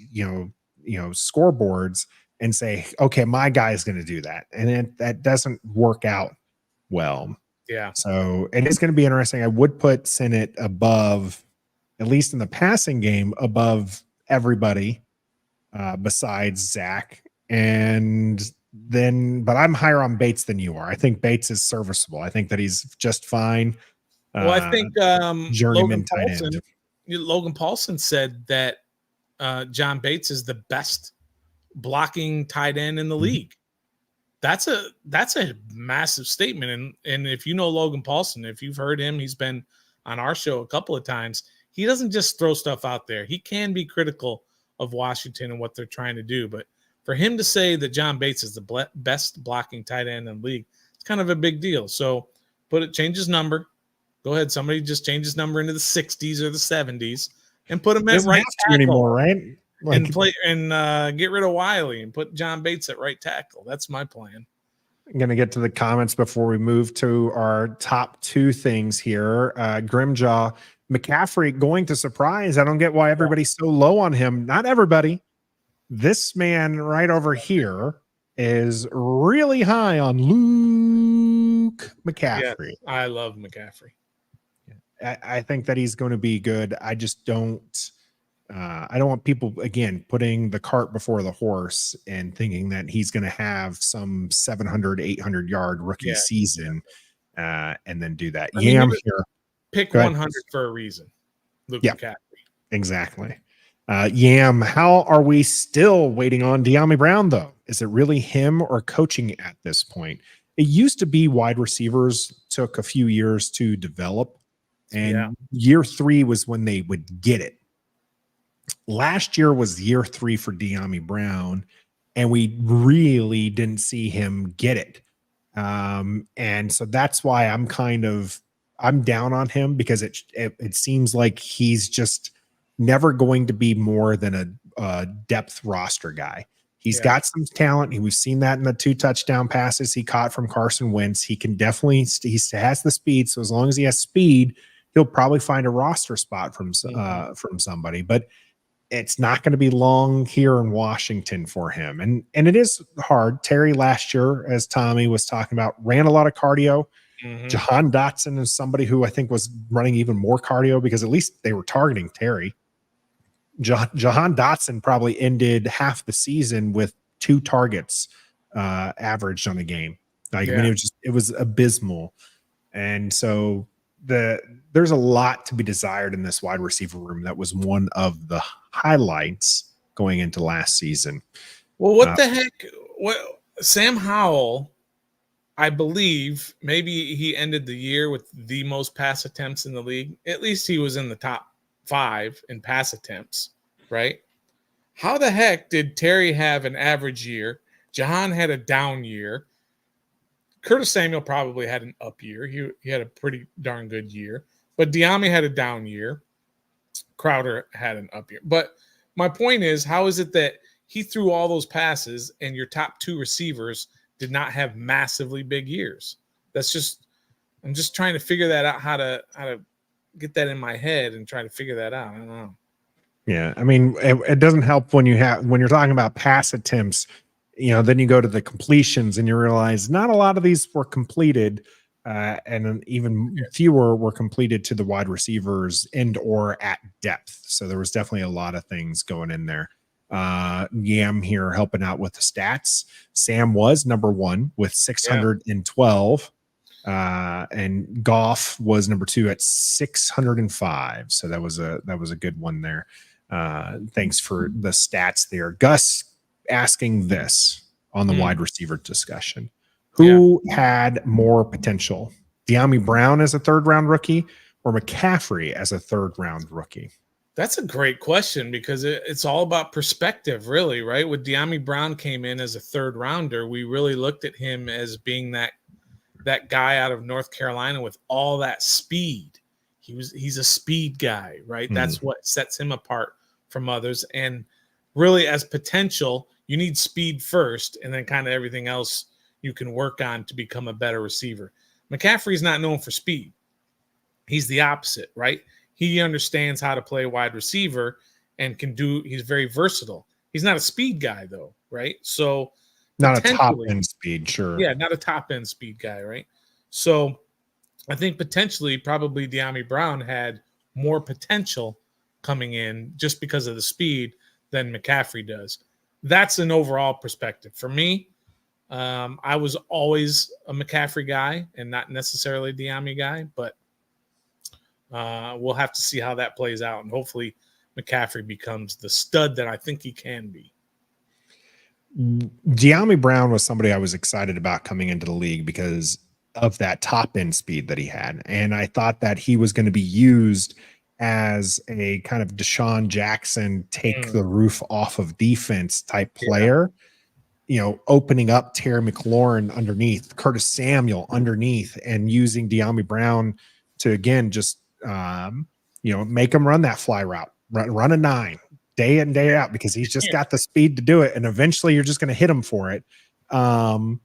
scoreboards and say, okay, my guy's going to do that. And that doesn't work out well. Yeah. So it is going to be interesting. I would put Sinnott above, at least in the passing game, above everybody besides Zach. But I'm higher on Bates than you are. I think Bates is serviceable. I think that he's just fine. Well, I think journeyman tight end. Logan Paulson said that John Bates is the best blocking tight end in the league. That's a massive statement. And if you know Logan Paulson, if you've heard him, he's been on our show a couple of times. He doesn't just throw stuff out there. He can be critical of Washington and what they're trying to do. But for him to say that John Bates is the best blocking tight end in the league, it's kind of a big deal. So change his number. Go ahead. Somebody just change his number into the 60s or the 70s and put him at right tackle anymore, right? And get rid of Wiley and put John Bates at right tackle. That's my plan. I'm going to get to the comments before we move to our top 2 things here. Grimjaw, McCaffrey going to surprise. I don't get why everybody's so low on him. Not everybody. This man right over here is really high on Luke McCaffrey. Yes, I love McCaffrey. I think that he's going to be good. I just don't. I don't want people, again, putting the cart before the horse and thinking that he's going to have some 700, 800-yard rookie season and then do that. Yam here. Pick 100 for a reason. Luke McCaffrey. Exactly. Yam, how are we still waiting on De'Ami Brown, though? Is it really him or coaching at this point? It used to be wide receivers took a few years to develop, and year 3 was when they would get it. Last year was year 3 for De'Ami Brown, and we really didn't see him get it. And so that's why I'm down on him, because it seems like he's just never going to be more than a depth roster guy. He's got some talent. We've seen that in the 2 touchdown passes he caught from Carson Wentz. He can definitely, he has the speed. So as long as he has speed, he'll probably find a roster spot from somebody. But it's not going to be long here in Washington for him. And it is hard. Terry last year, as Tommy was talking about, ran a lot of cardio. Jahan Dotson is somebody who I think was running even more cardio because at least they were targeting Terry. Jahan Dotson probably ended half the season with 2 targets averaged on a game. I mean, it was abysmal. And so there's a lot to be desired in this wide receiver room. That was one of the highlights going into last season. Well, what the heck? Sam Howell, I believe, maybe he ended the year with the most pass attempts in the league. At least he was in the top 5 in pass attempts, right? How the heck did Terry have an average year? Jahan had a down year. Curtis Samuel probably had an up year. He had a pretty darn good year. But Diami had a down year. Crowder had an up year. But my point is, how is it that he threw all those passes and your top 2 receivers did not have massively big years? I'm just trying to figure that out, how to get that in my head and try to figure that out. I don't know. Yeah, I mean, it doesn't help when you're talking about pass attempts. Then you go to the completions and you realize not a lot of these were completed, and even fewer were completed to the wide receivers and or at depth. So there was definitely a lot of things going in there. Yam here helping out with the stats. Sam was number 1 with 612. And Goff was number 2 at 605. So that was a good one there. Thanks for the stats there. Gus asking this on the wide receiver discussion. Who had more potential? De'Ami Brown as a 3rd round rookie or McCaffrey as a 3rd round rookie? That's a great question because it's all about perspective, really, right? When De'Ami Brown came in as a 3rd rounder, we really looked at him as being that guy out of North Carolina with all that speed. He's a speed guy, right? That's what sets him apart from others. And really, as potential, you need speed first, and then kind of everything else you can work on to become a better receiver. McCaffrey's not known for speed. He's the opposite, right? He understands how to play wide receiver and he's very versatile. He's not a speed guy, though, right? So not a top end speed, sure. Yeah, not a top end speed guy, right? So I think potentially probably De'Ami Brown had more potential coming in just because of the speed than McCaffrey does. That's an overall perspective. For me, I was always a McCaffrey guy and not necessarily a De'Ami guy, but we'll have to see how that plays out. And hopefully McCaffrey becomes the stud that I think he can be. De'Ami Brown was somebody I was excited about coming into the league because of that top end speed that he had. And I thought that he was going to be used as a kind of Deshaun Jackson, take the roof off of defense type player, opening up Terry McLaurin underneath, Curtis Samuel underneath, and using De'Ami Brown to, again, just, make him run that fly route, run a 9 day in, day out, because he's just got the speed to do it. And eventually you're just going to hit him for it. And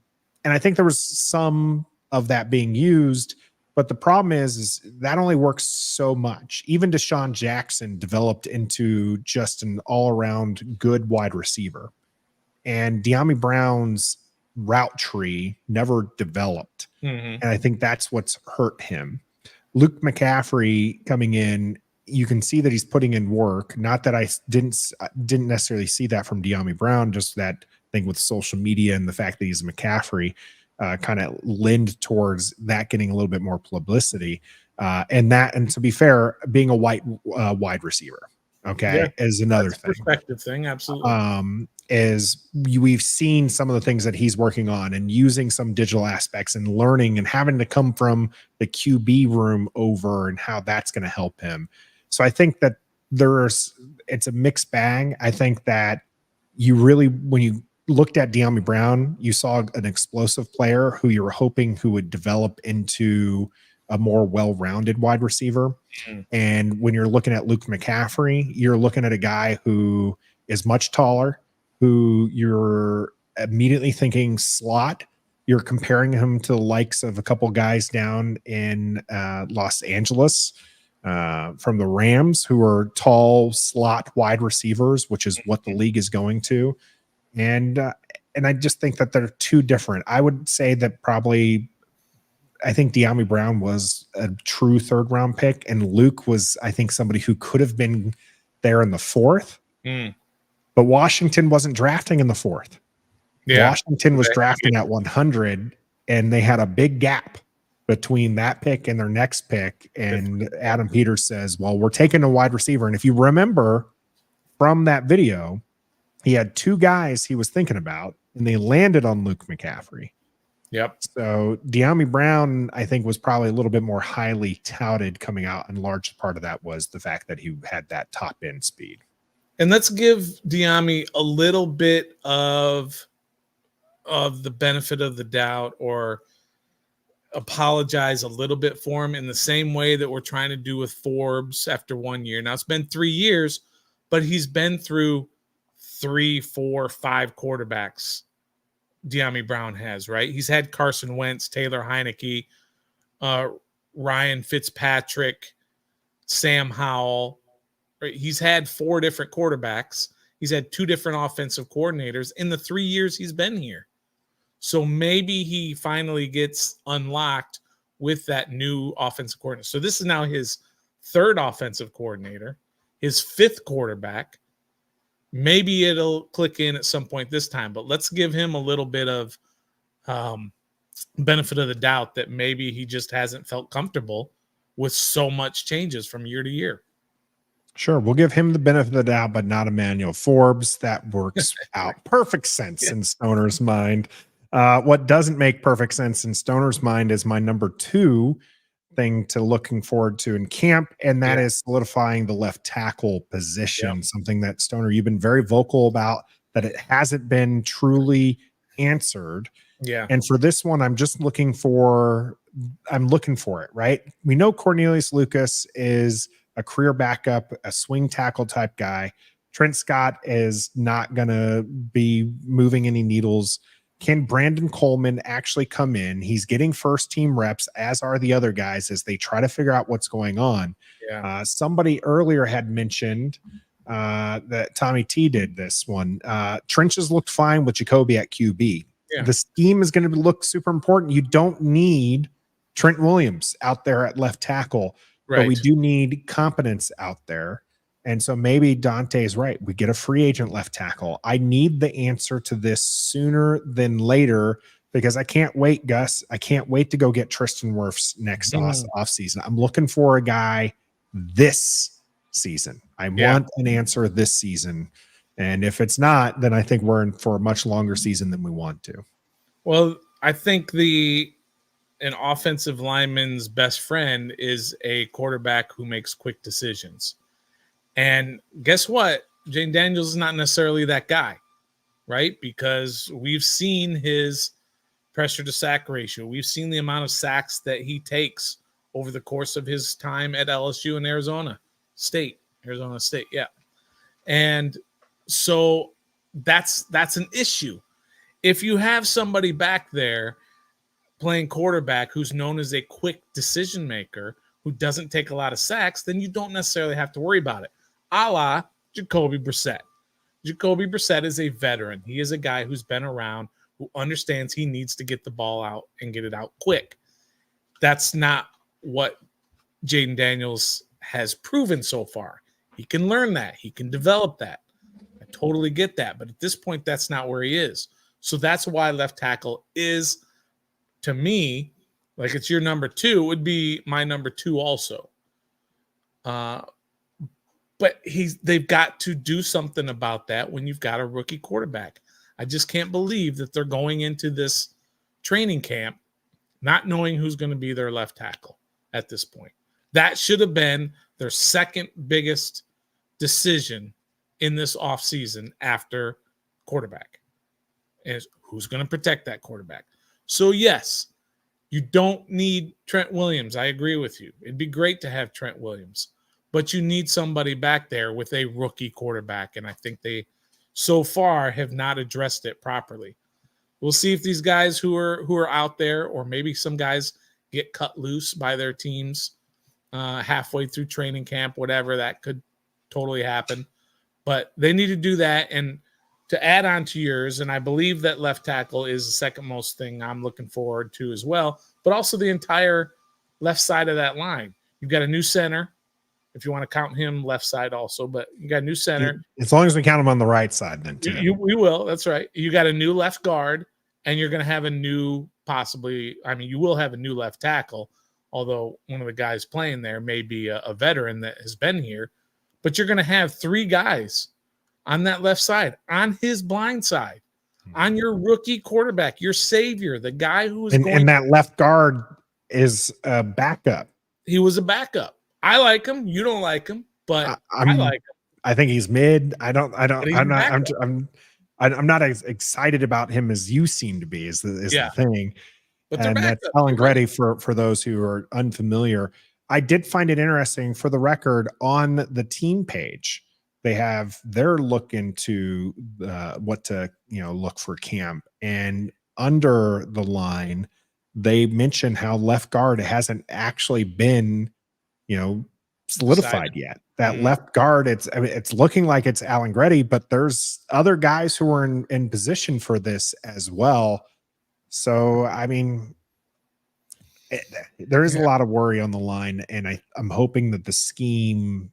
I think there was some of that being used, but the problem is that only works so much. Even Deshaun Jackson developed into just an all-around good wide receiver. And De'Ami Brown's route tree never developed. And I think that's what's hurt him. Luke McCaffrey coming in, you can see that he's putting in work. Not that I didn't necessarily see that from De'Ami Brown, just that thing with social media and the fact that he's McCaffrey kind of lend towards that getting a little bit more publicity. And to be fair, being a wide receiver, is another thing. Perspective thing, absolutely. Is we've seen some of the things that he's working on and using some digital aspects and learning and having to come from the QB room over and how that's going to help him. So I think that it's a mixed bag. I think that when you looked at De'Ami Brown, you saw an explosive player who you were hoping who would develop into a more well-rounded wide receiver. And when you're looking at Luke McCaffrey, you're looking at a guy who is much taller, who you're immediately thinking slot. You're comparing him to the likes of a couple guys down in Los Angeles. from the Rams, who are tall slot wide receivers, which is what the league is going to. And I just think that they're too different. I would say that probably I think De'Ami Brown was a true third round pick, and Luke was, I think, somebody who could have been there in the fourth. But Washington wasn't drafting in the fourth. Yeah. Washington was drafting at 100, and they had a big gap between that pick and their next pick. And Adam Peters says, well, we're taking a wide receiver. And if you remember from that video, he had two guys he was thinking about, and they landed on Luke McCaffrey. Yep. So De'Ami Brown, I think, was probably a little bit more highly touted coming out, and large part of that was the fact that he had that top end speed. And let's give De'Ami a little bit of the benefit of the doubt, or apologize a little bit for him in the same way that we're trying to do with Forbes after 1 year. Now it's been 3 years, but he's been through 3, 4, 5 quarterbacks. De'Ami Brown has, right? He's had Carson Wentz, Taylor Heineke, Ryan Fitzpatrick, Sam Howell. Right? He's had 4 different quarterbacks. He's had 2 different offensive coordinators in the 3 years he's been here. So maybe he finally gets unlocked with that new offensive coordinator. So this is now his 3rd offensive coordinator, his 5th quarterback. Maybe it'll click in at some point this time, but let's give him a little bit of benefit of the doubt that maybe he just hasn't felt comfortable with so much changes from year to year. Sure, we'll give him the benefit of the doubt, but not Emmanuel Forbes. That works out perfect sense in Stoner's mind. What doesn't make perfect sense in Stoner's mind is my number 2 thing to looking forward to in camp, and that is solidifying the left tackle position, something that, Stoner, you've been very vocal about, that it hasn't been truly answered. Yeah. And for this one, I'm looking for it, right? We know Cornelius Lucas is a career backup, a swing tackle type guy. Trent Scott is not going to be moving any needles. Can Brandon Coleman actually come in? He's getting first team reps, as are the other guys, as they try to figure out what's going on. Yeah. Somebody earlier had mentioned that Tommy T did this one. Trenches looked fine with Jacoby at QB. Yeah. The scheme is going to look super important. You don't need Trent Williams out there at left tackle, but we do need competence out there. And so maybe Dante's right. We get a free agent left tackle. I need the answer to this sooner than later, because I can't wait, Gus. I can't wait to go get Tristan Wirfs next offseason. I'm looking for a guy this season. I want an answer this season. And if it's not, then I think we're in for a much longer season than we want to. Well, I think an offensive lineman's best friend is a quarterback who makes quick decisions. And guess what? Jayden Daniels is not necessarily that guy, right? Because we've seen his pressure to sack ratio. We've seen the amount of sacks that he takes over the course of his time at LSU and Arizona State. Yeah. And so that's an issue. If you have somebody back there playing quarterback who's known as a quick decision maker, who doesn't take a lot of sacks, then you don't necessarily have to worry about it. A la Jacoby Brissett. Jacoby Brissett is a veteran. He is a guy who's been around, who understands he needs to get the ball out and get it out quick. That's not what Jayden Daniels has proven so far. He can learn that. He can develop that. I totally get that. But at this point, that's not where he is. So that's why left tackle is, to me, like it's your number 2, would be my number 2 also. But they've got to do something about that when you've got a rookie quarterback. I just can't believe that they're going into this training camp not knowing who's going to be their left tackle at this point. That should have been their second biggest decision in this offseason after quarterback. Is who's going to protect that quarterback. So, yes, you don't need Trent Williams. I agree with you. It'd be great to have Trent Williams. But you need somebody back there with a rookie quarterback, and I think they so far have not addressed it properly. We'll see if these guys who are out there, or maybe some guys get cut loose by their teams, halfway through training camp, whatever, that could totally happen. But they need to do that. And to add on to yours, and I believe that left tackle is the second most thing I'm looking forward to as well, but also the entire left side of that line. You've got a new center, if you want to count him left side also, but you got a new center. As long as we count him on the right side, then too. We will. That's right. You got a new left guard, and you're going to have a new you will have a new left tackle, although one of the guys playing there may be a veteran that has been here. But you're going to have 3 guys on that left side, on his blind side, on your rookie quarterback, your savior, the guy who is and that left guard is a backup. He was a backup. I like him. You don't like him, but I like him. I think he's mid. I'm not as excited about him as you seem to be. Is the thing. But and that's Allegretti for those who are unfamiliar. I did find it interesting, for the record, on the team page, they're looking to what to look for camp, and under the line they mention how left guard hasn't actually been solidified yet. That left guard, it's looking like it's Allegretti, but there's other guys who are in position for this as well. So I mean, there is a lot of worry on the line, and I'm hoping that the scheme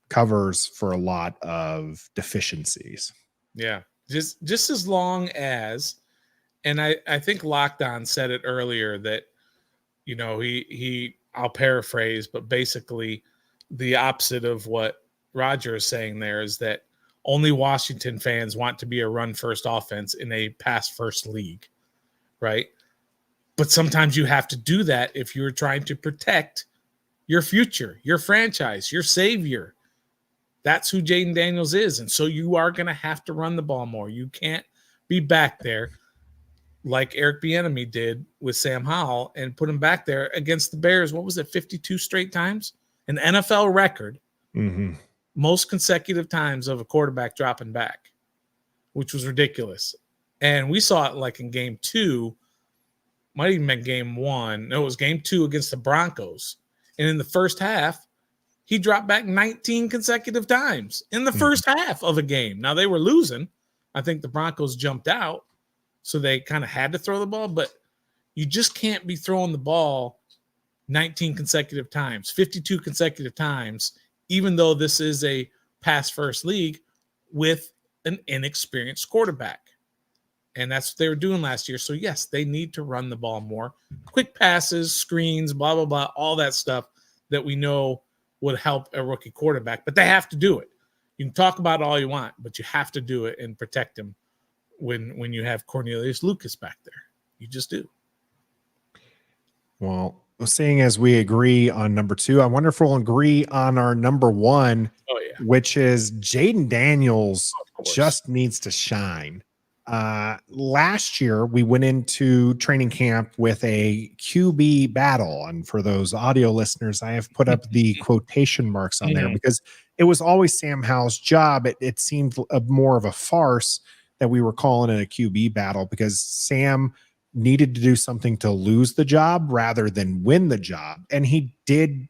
covers for a lot of deficiencies. Yeah, just as long as, and I think Locked On said it earlier that he I'll paraphrase, but basically the opposite of what Roger is saying there is that only Washington fans want to be a run first offense in a pass first league, right? But sometimes you have to do that if you're trying to protect your future, your franchise, your savior. That's who Jayden Daniels is. And so you are going to have to run the ball more. You can't be back there like Eric Bieniemy did with Sam Howell and put him back there against the Bears. What was it, 52 straight times? An NFL record. Mm-hmm. Most consecutive times of a quarterback dropping back, which was ridiculous. And we saw it like in game 2, might even been game 1. No, it was game 2 against the Broncos. And in the first half, he dropped back 19 consecutive times in the first half of a game. Now, they were losing. I think the Broncos jumped out, so they kind of had to throw the ball. But you just can't be throwing the ball 19 consecutive times, 52 consecutive times, even though this is a pass-first league with an inexperienced quarterback. And that's what they were doing last year. So, yes, they need to run the ball more. Quick passes, screens, blah, blah, blah, all that stuff that we know would help a rookie quarterback. But they have to do it. You can talk about it all you want, but you have to do it and protect him when you have Cornelius Lucas back there. You just do. Well, seeing as we agree on number 2, I wonder if we'll agree on our number 1, which is Jayden Daniels just needs to shine. Last year, we went into training camp with a QB battle. And for those audio listeners, I have put up the quotation marks on there because it was always Sam Howell's job. It seemed more of a farce that we were calling it a QB battle because Sam needed to do something to lose the job rather than win the job. And he did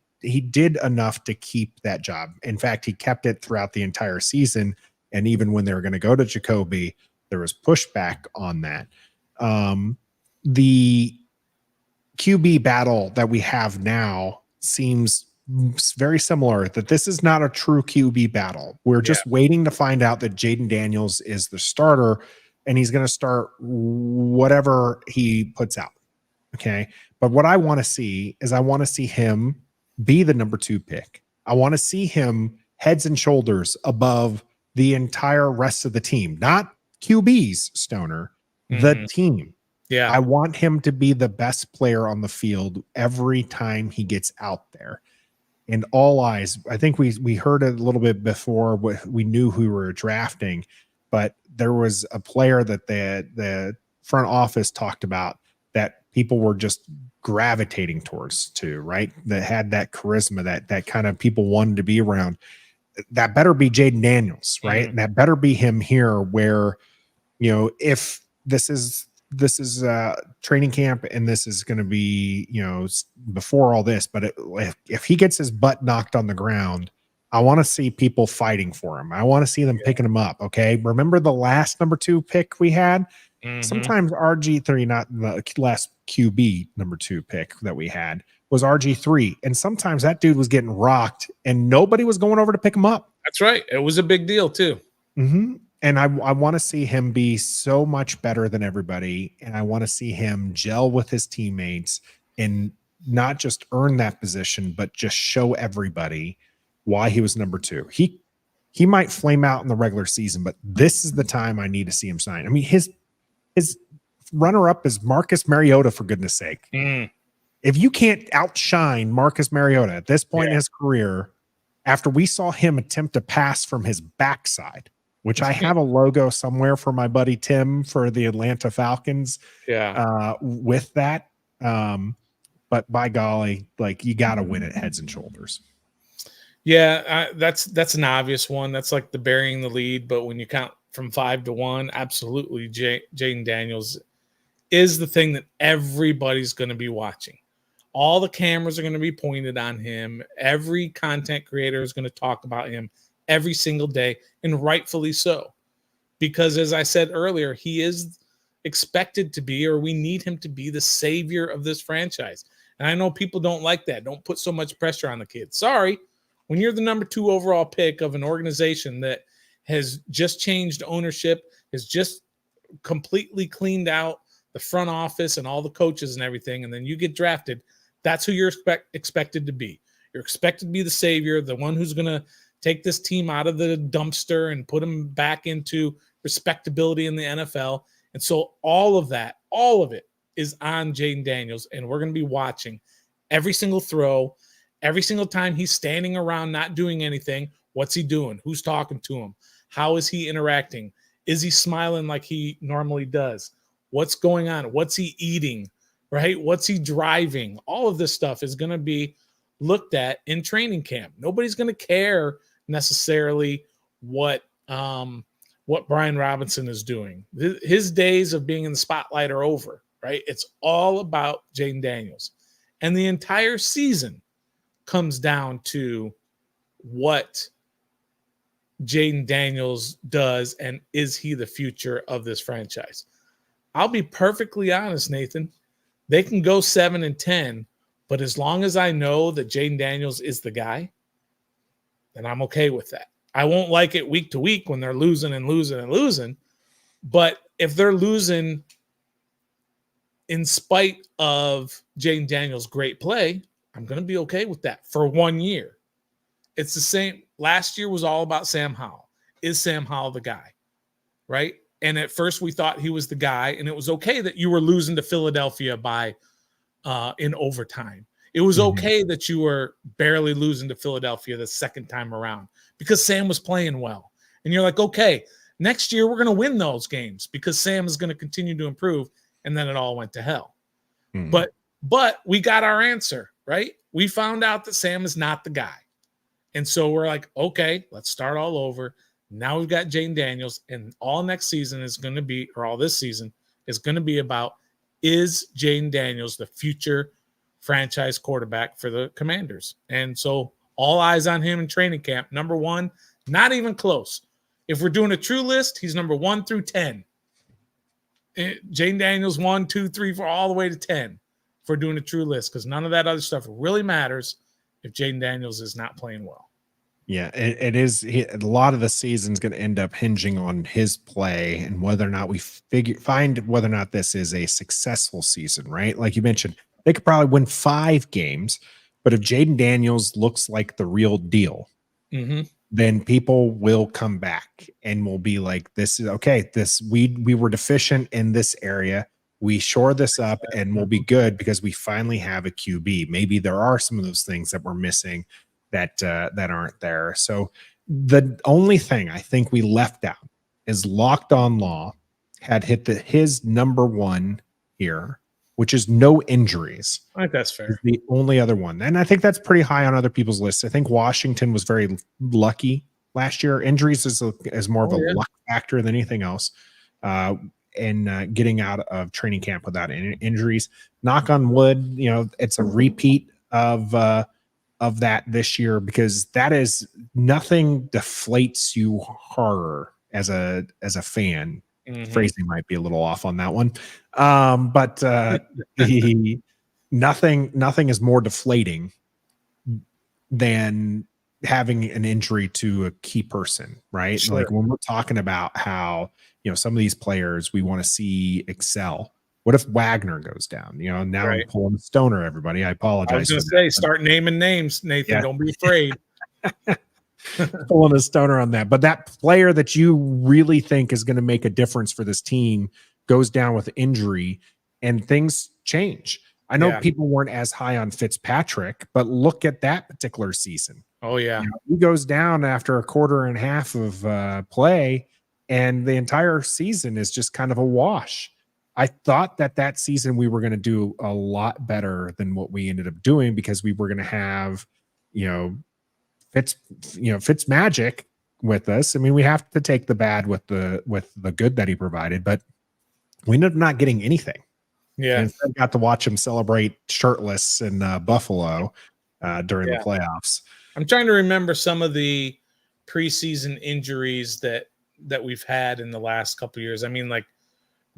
enough to keep that job. In fact, he kept it throughout the entire season. And even when they were going to go to Jacoby, there was pushback on that. The QB battle that we have now seems very similar, that this is not a true QB battle. We're just waiting to find out that Jayden Daniels is the starter and he's going to start whatever he puts out. Okay. But what I want to see is I want to see him be the number 2 pick. I want to see him heads and shoulders above the entire rest of the team, not QBs, Stoner, the team. Yeah. I want him to be the best player on the field every time he gets out there. And all eyes, I think we heard it a little bit before we knew who we were drafting, but there was a player that the front office talked about that people were just gravitating towards too, right? That had that charisma that kind of people wanted to be around. That better be Jayden Daniels, right? And that better be him here where, if this is this is training camp, and this is going to be, before all this, but if he gets his butt knocked on the ground, I want to see people fighting for him. I want to see them picking him up. Okay. Remember the last number 2 pick we had? Mhm. Sometimes RG3, not the last QB number 2 pick that we had, was RG3. And sometimes that dude was getting rocked and nobody was going over to pick him up. That's right. It was a big deal too. Mm-hmm. And I want to see him be so much better than everybody. And I want to see him gel with his teammates and not just earn that position, but just show everybody why he was number 2. He might flame out in the regular season, but this is the time I need to see him sign. I mean, his runner-up is Marcus Mariota, for goodness sake. If you can't outshine Marcus Mariota at this point in his career, after we saw him attempt to pass from his backside, which I have a logo somewhere for my buddy Tim for the Atlanta Falcons. With that. But by golly, like, you got to win it heads and shoulders. Yeah, that's an obvious one. That's like the burying the lead. But when you count from 5 to 1, absolutely, Jayden Daniels is the thing that everybody's going to be watching. All the cameras are going to be pointed on him. Every content creator is going to talk about him every single day, and rightfully so. Because as I said earlier, he is expected to be, or we need him to be, the savior of this franchise. And I know people don't like that. Don't put so much pressure on the kid. Sorry. When you're the number 2 overall pick of an organization that has just changed ownership, has just completely cleaned out the front office and all the coaches and everything, and then you get drafted, that's who you're expected to be. You're expected to be the savior, the one who's going to take this team out of the dumpster and put them back into respectability in the NFL. And so all of it is on Jayden Daniels, and we're going to be watching every single throw. Every single time he's standing around not doing anything, what's he doing? Who's talking to him? How is he interacting? Is he smiling like he normally does? What's going on? What's he eating? Right? What's he driving? All of this stuff is going to be looked at in training camp. Nobody's going to care necessarily what Brian Robinson is doing. His days of being in the spotlight are over, right? It's all about Jayden Daniels. And the entire season comes down to what Jayden Daniels does, and is he the future of this franchise? I'll be perfectly honest, Nathan. They can go 7-10, but as long as I know that Jayden Daniels is the guy, then I'm okay with that. I won't like it week to week when they're losing and losing and losing, but if they're losing in spite of Jayden Daniels' great play, I'm going to be okay with that for 1 year. It's the same. Last year was all about Sam Howell. Is Sam Howell the guy? Right? And at first we thought he was the guy, and it was okay that you were losing to Philadelphia by in overtime. It was okay that you were barely losing to Philadelphia the second time around because Sam was playing well. And you're like, okay, next year we're going to win those games because Sam is going to continue to improve. And then it all went to hell. But we got our answer, right? We found out that Sam is not the guy. And so we're like, okay, let's start all over. Now we've got Jayden Daniels, and all next season is going to be, or all this season is going to be about, is Jayden Daniels the future franchise quarterback for the Commanders? And so all eyes on him in training camp. Number 1, not even close. If we're doing a true list, he's number 1 through 10. Jayden Daniels 1, 2, 3, 4, all the way to 10 for doing a true list, because none of that other stuff really matters if Jayden Daniels is not playing well. Yeah, it is. A lot of the season's going to end up hinging on his play and whether or not we find whether or not this is a successful season, right? Like you mentioned, they could probably win 5 games, but if Jayden Daniels looks like the real deal, then people will come back and will be like, this is okay. We were deficient in this area. We shore this up and we'll be good because we finally have a QB. Maybe there are some of those things that we're missing that aren't there. So the only thing I think we left out is Locked On Law had hit his number 1 here, which is no injuries. I think that's fair. The only other one. And I think that's pretty high on other people's lists. I think Washington was very lucky last year. Injuries is more of a luck factor than anything else. getting out of training camp without injuries. Knock on wood, it's a repeat of that this year, because that is nothing deflates you harder as a fan. Phrasing might be a little off on that one. But nothing is more deflating than having an injury to a key person, right? Sure. Like when we're talking about how, some of these players we want to see excel. What if Wagner goes down? Now Right. I'm pulling a Stoner, everybody. I apologize. I was going to say, start naming names, Nathan. Yeah. Don't be afraid. Pulling a Stoner on that. But that player that you really think is going to make a difference for this team goes down with injury, and things change. I know people weren't as high on Fitzpatrick, but look at that particular season. Oh, yeah. He goes down after a quarter and a half of play, and the entire season is just kind of a wash. I thought that season we were going to do a lot better than what we ended up doing, because we were going to have, Fitz magic with us. I mean, we have to take the bad with the good that he provided, but we ended up not getting anything. Yeah. And instead got to watch him celebrate shirtless in Buffalo during the playoffs. I'm trying to remember some of the preseason injuries that we've had in the last couple of years. I mean, like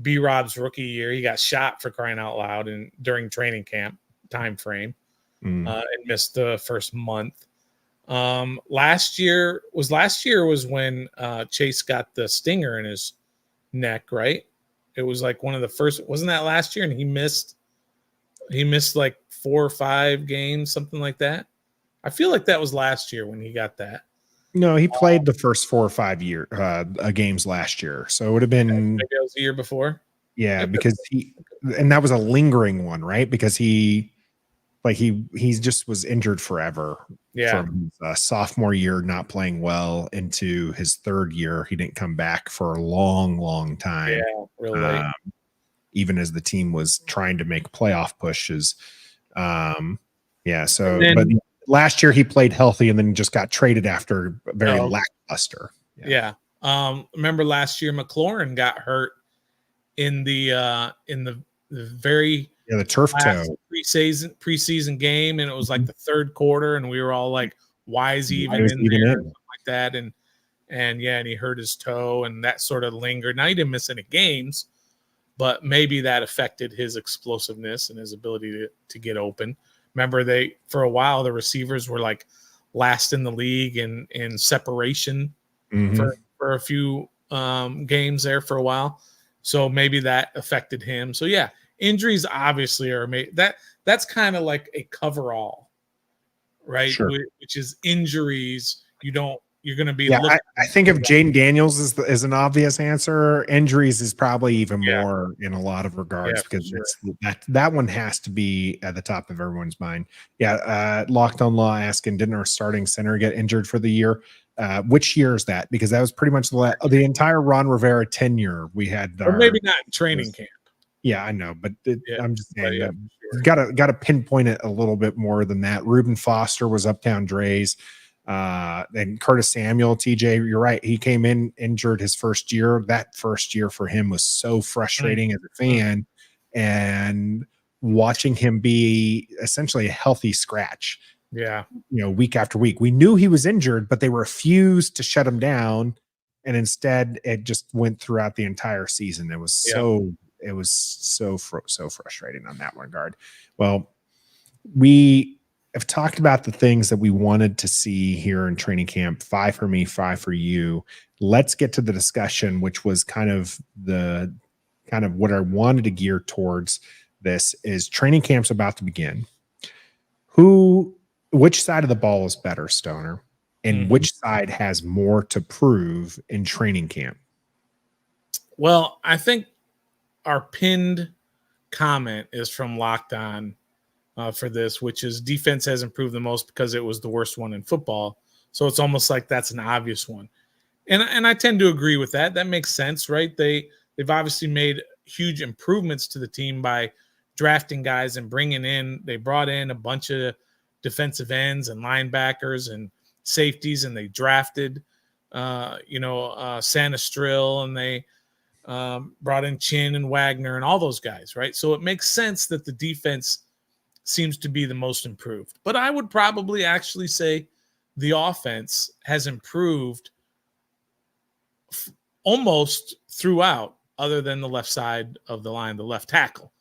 B-Rob's rookie year, he got shot, for crying out loud, and during training camp time frame, and missed the first month. Last year was when Chase got the stinger in his neck, right? It was like one of the first, wasn't that last year? And he missed like 4 or 5 games, something like that. I feel like that was last year when he got that. No, he played the first 4 or 5 games last year. So it would have been, maybe it was the year before. Yeah, because and that was a lingering one, right? Because he just was injured forever. Yeah. From his sophomore year, not playing well, into his third year. He didn't come back for a long, long time. Yeah, really. Even as the team was trying to make playoff pushes. But last year he played healthy and then just got traded after very lackluster. Yeah. Remember last year McLaurin got hurt in the very the turf toe preseason game, and it was like the third quarter, and we were all like, why is he even in there? Something like that. And he hurt his toe, and that sort of lingered. Now he didn't miss any games, but maybe that affected his explosiveness and his ability to get open. Remember, for a while the receivers were like last in the league in separation for a few games there for a while. So maybe that affected him. So yeah, injuries obviously are that's kind of like a coverall, right? Sure. Which is injuries. You're going to be. Yeah, I think if Jayden Daniels is an obvious answer, injuries is probably even more in a lot of regards, because that one has to be at the top of everyone's mind. Yeah, Locked on Law asking, didn't our starting center get injured for the year? Which year is that? Because that was pretty much the entire Ron Rivera tenure. We had, or maybe not in training camp. Yeah, I know, but I'm just saying that got to pinpoint it a little bit more than that. Reuben Foster was Uptown Dre's. And Curtis Samuel, TJ, you're right. He came in injured his first year. That first year for him was so frustrating as a fan, and watching him be essentially a healthy scratch. Yeah. Week after week, we knew he was injured, but they refused to shut him down. And instead it just went throughout the entire season. It was so frustrating on that regard. Well, we have talked about the things that we wanted to see here in training camp. 5 for me, 5 for you. Let's get to the discussion, which was kind of what I wanted to gear towards. This is training camp's about to begin. Which side of the ball is better, Stoner? And which side has more to prove in training camp? Well, I think our pinned comment is from Locked On for this, which is defense has improved the most because it was the worst one in football. So it's almost like that's an obvious one. And I tend to agree with that. That makes sense, right? They've obviously made huge improvements to the team by drafting guys and they brought in a bunch of defensive ends and linebackers and safeties, and they drafted Sanastrill, and they brought in Chin and Wagner and all those guys, right? So it makes sense that the defense seems to be the most improved. But I would probably actually say the offense has improved almost throughout, other than the left side of the line, the left tackle,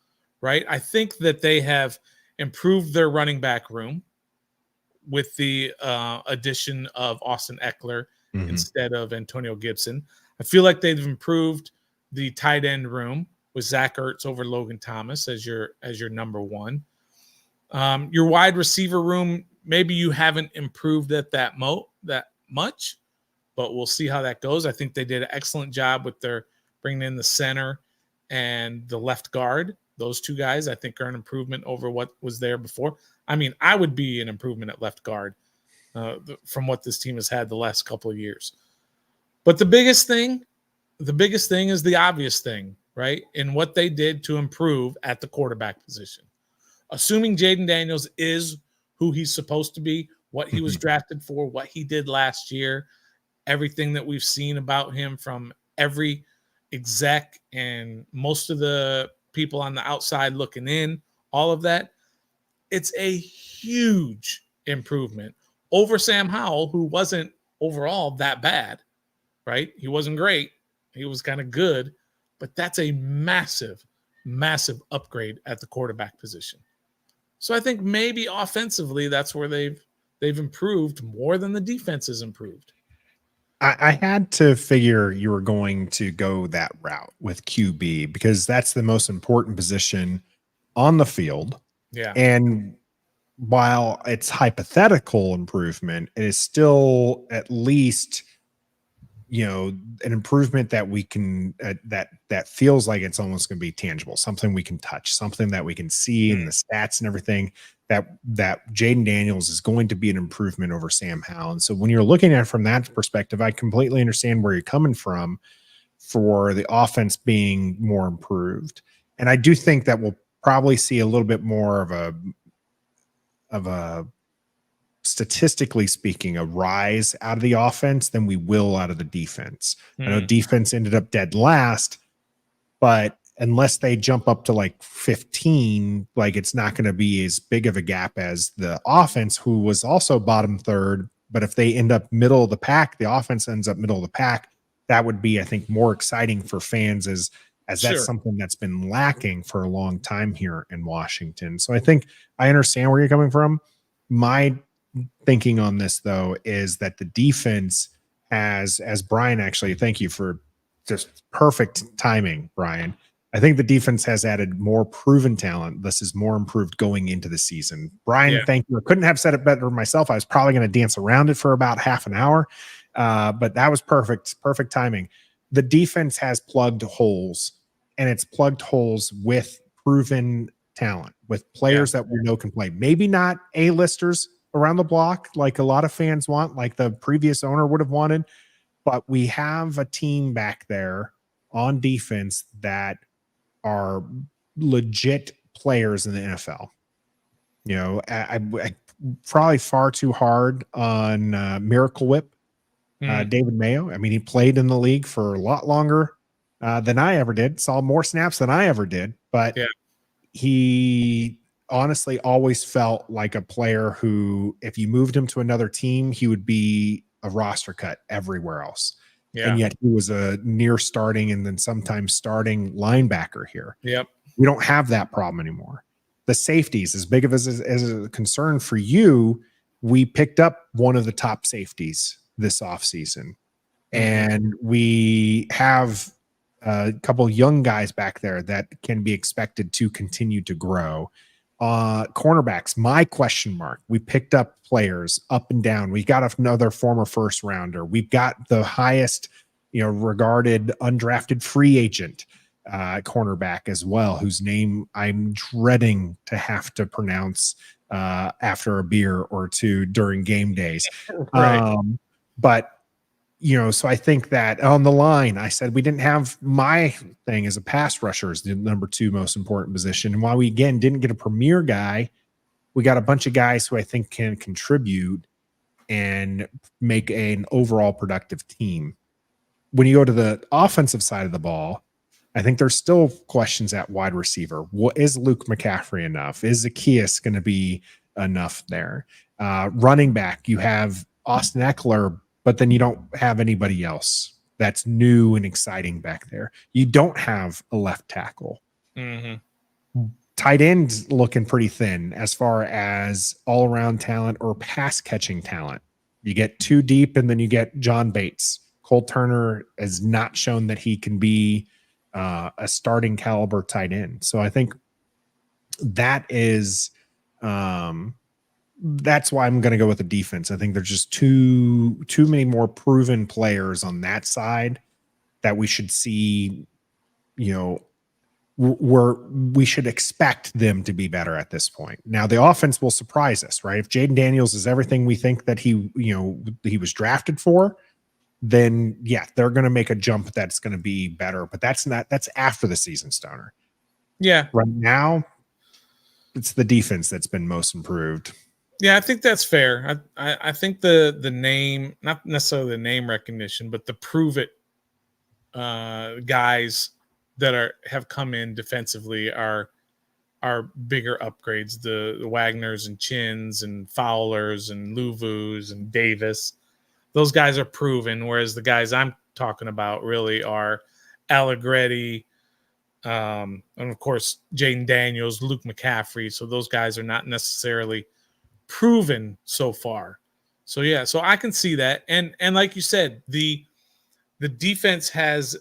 right? I think that they have improved their running back room with the addition of Austin Eckler instead of Antonio Gibson. I feel like they've improved the tight end room with Zach Ertz over Logan Thomas as your number one. Your wide receiver room, maybe you haven't improved it that much, but we'll see how that goes. I think they did an excellent job with their bringing in the center and the left guard. Those two guys, I think, are an improvement over what was there before. I mean, I would be an improvement at left guard from what this team has had the last couple of years. But the biggest thing is the obvious thing, right? In what they did to improve at the quarterback position. Assuming Jayden Daniels is who he's supposed to be, what he was drafted for, what he did last year, everything that we've seen about him from every exec and most of the people on the outside looking in, all of that, it's a huge improvement over Sam Howell, who wasn't overall that bad, right? He wasn't great. He was kind of good, but that's a massive, massive upgrade at the quarterback position. So I think maybe offensively, that's where they've improved more than the defense has improved. I had to figure you were going to go that route with QB because that's the most important position on the field. Yeah. And while it's hypothetical improvement, it is still at least, an improvement that we can, that feels like it's almost going to be tangible, something we can touch, something that we can see in the stats and everything. That Jayden Daniels is going to be an improvement over Sam Howell. And so when you're looking at it from that perspective, I completely understand where you're coming from for the offense being more improved. And I do think that we'll probably see a little bit more of a statistically speaking, a rise out of the offense than we will out of the defense. I know defense ended up dead last, but unless they jump up to like 15, like it's not going to be as big of a gap as the offense, who was also bottom third. But if they end up middle of the pack, the offense ends up middle of the pack. That would be, I think, more exciting for fans as that's something that's been lacking for a long time here in Washington. So I think I understand where you're coming from. My thinking on this, though, is that the defense has, as Brian, actually, thank you for just perfect timing, Brian. I think the defense has added more proven talent. This is more improved going into the season. Brian, thank you. I couldn't have said it better myself. I was probably going to dance around it for about half an hour, but that was perfect timing. The defense has plugged holes, and it's plugged holes with proven talent, with players that we know can play. Maybe not A-listers around the block like a lot of fans want, like the previous owner would have wanted, but we have a team back there on defense that are legit players in the NFL. I probably far too hard on Miracle Whip, David Mayo. I mean, he played in the league for a lot longer than I ever did, saw more snaps than I ever did, but he honestly always felt like a player who, if you moved him to another team, he would be a roster cut everywhere else. And yet he was a near starting and then sometimes starting linebacker here. We don't have that problem anymore. The safeties, as big of as a concern for you, we picked up one of the top safeties this offseason. And we have a couple young guys back there that can be expected to continue to grow. Cornerbacks, my question mark. We picked up players up and down. We got another former first rounder. We've got the highest, regarded undrafted free agent cornerback as well, whose name I'm dreading to have to pronounce after a beer or two during game days. But so I think that on the line, I said we didn't have, my thing as a pass rusher is the number 2 most important position. And while we, again, didn't get a premier guy, we got a bunch of guys who I think can contribute and make an overall productive team. When you go to the offensive side of the ball, I think there's still questions at wide receiver. What is Luke McCaffrey enough? Is Zacchaeus going to be enough there? Running back, you have Austin Eckler, but then you don't have anybody else that's new and exciting back there. You don't have a left tackle. Mm-hmm. Tight end looking pretty thin as far as all around talent or pass catching talent. You get too deep, and then you get John Bates. Cole Turner has not shown that he can be a starting caliber tight end. So I think that is that's why I'm going to go with the defense. I think there's just too many more proven players on that side that we should see, where we should expect them to be better at this point. Now the offense will surprise us, right? If Jayden Daniels is everything we think that he was drafted for, then yeah, they're going to make a jump that's going to be better, but that's after the season, Stoner. Yeah. Right now it's the defense that's been most improved. Yeah, I think that's fair. I think the name, not necessarily the name recognition, but the prove it guys that have come in defensively are bigger upgrades. The Wagners and Chins and Fowlers and Luvus and Davis. Those guys are proven, whereas the guys I'm talking about really are Allegretti, and of course Jayden Daniels, Luke McCaffrey. So those guys are not necessarily proven so far. So yeah, so I can see that. And like you said, the defense has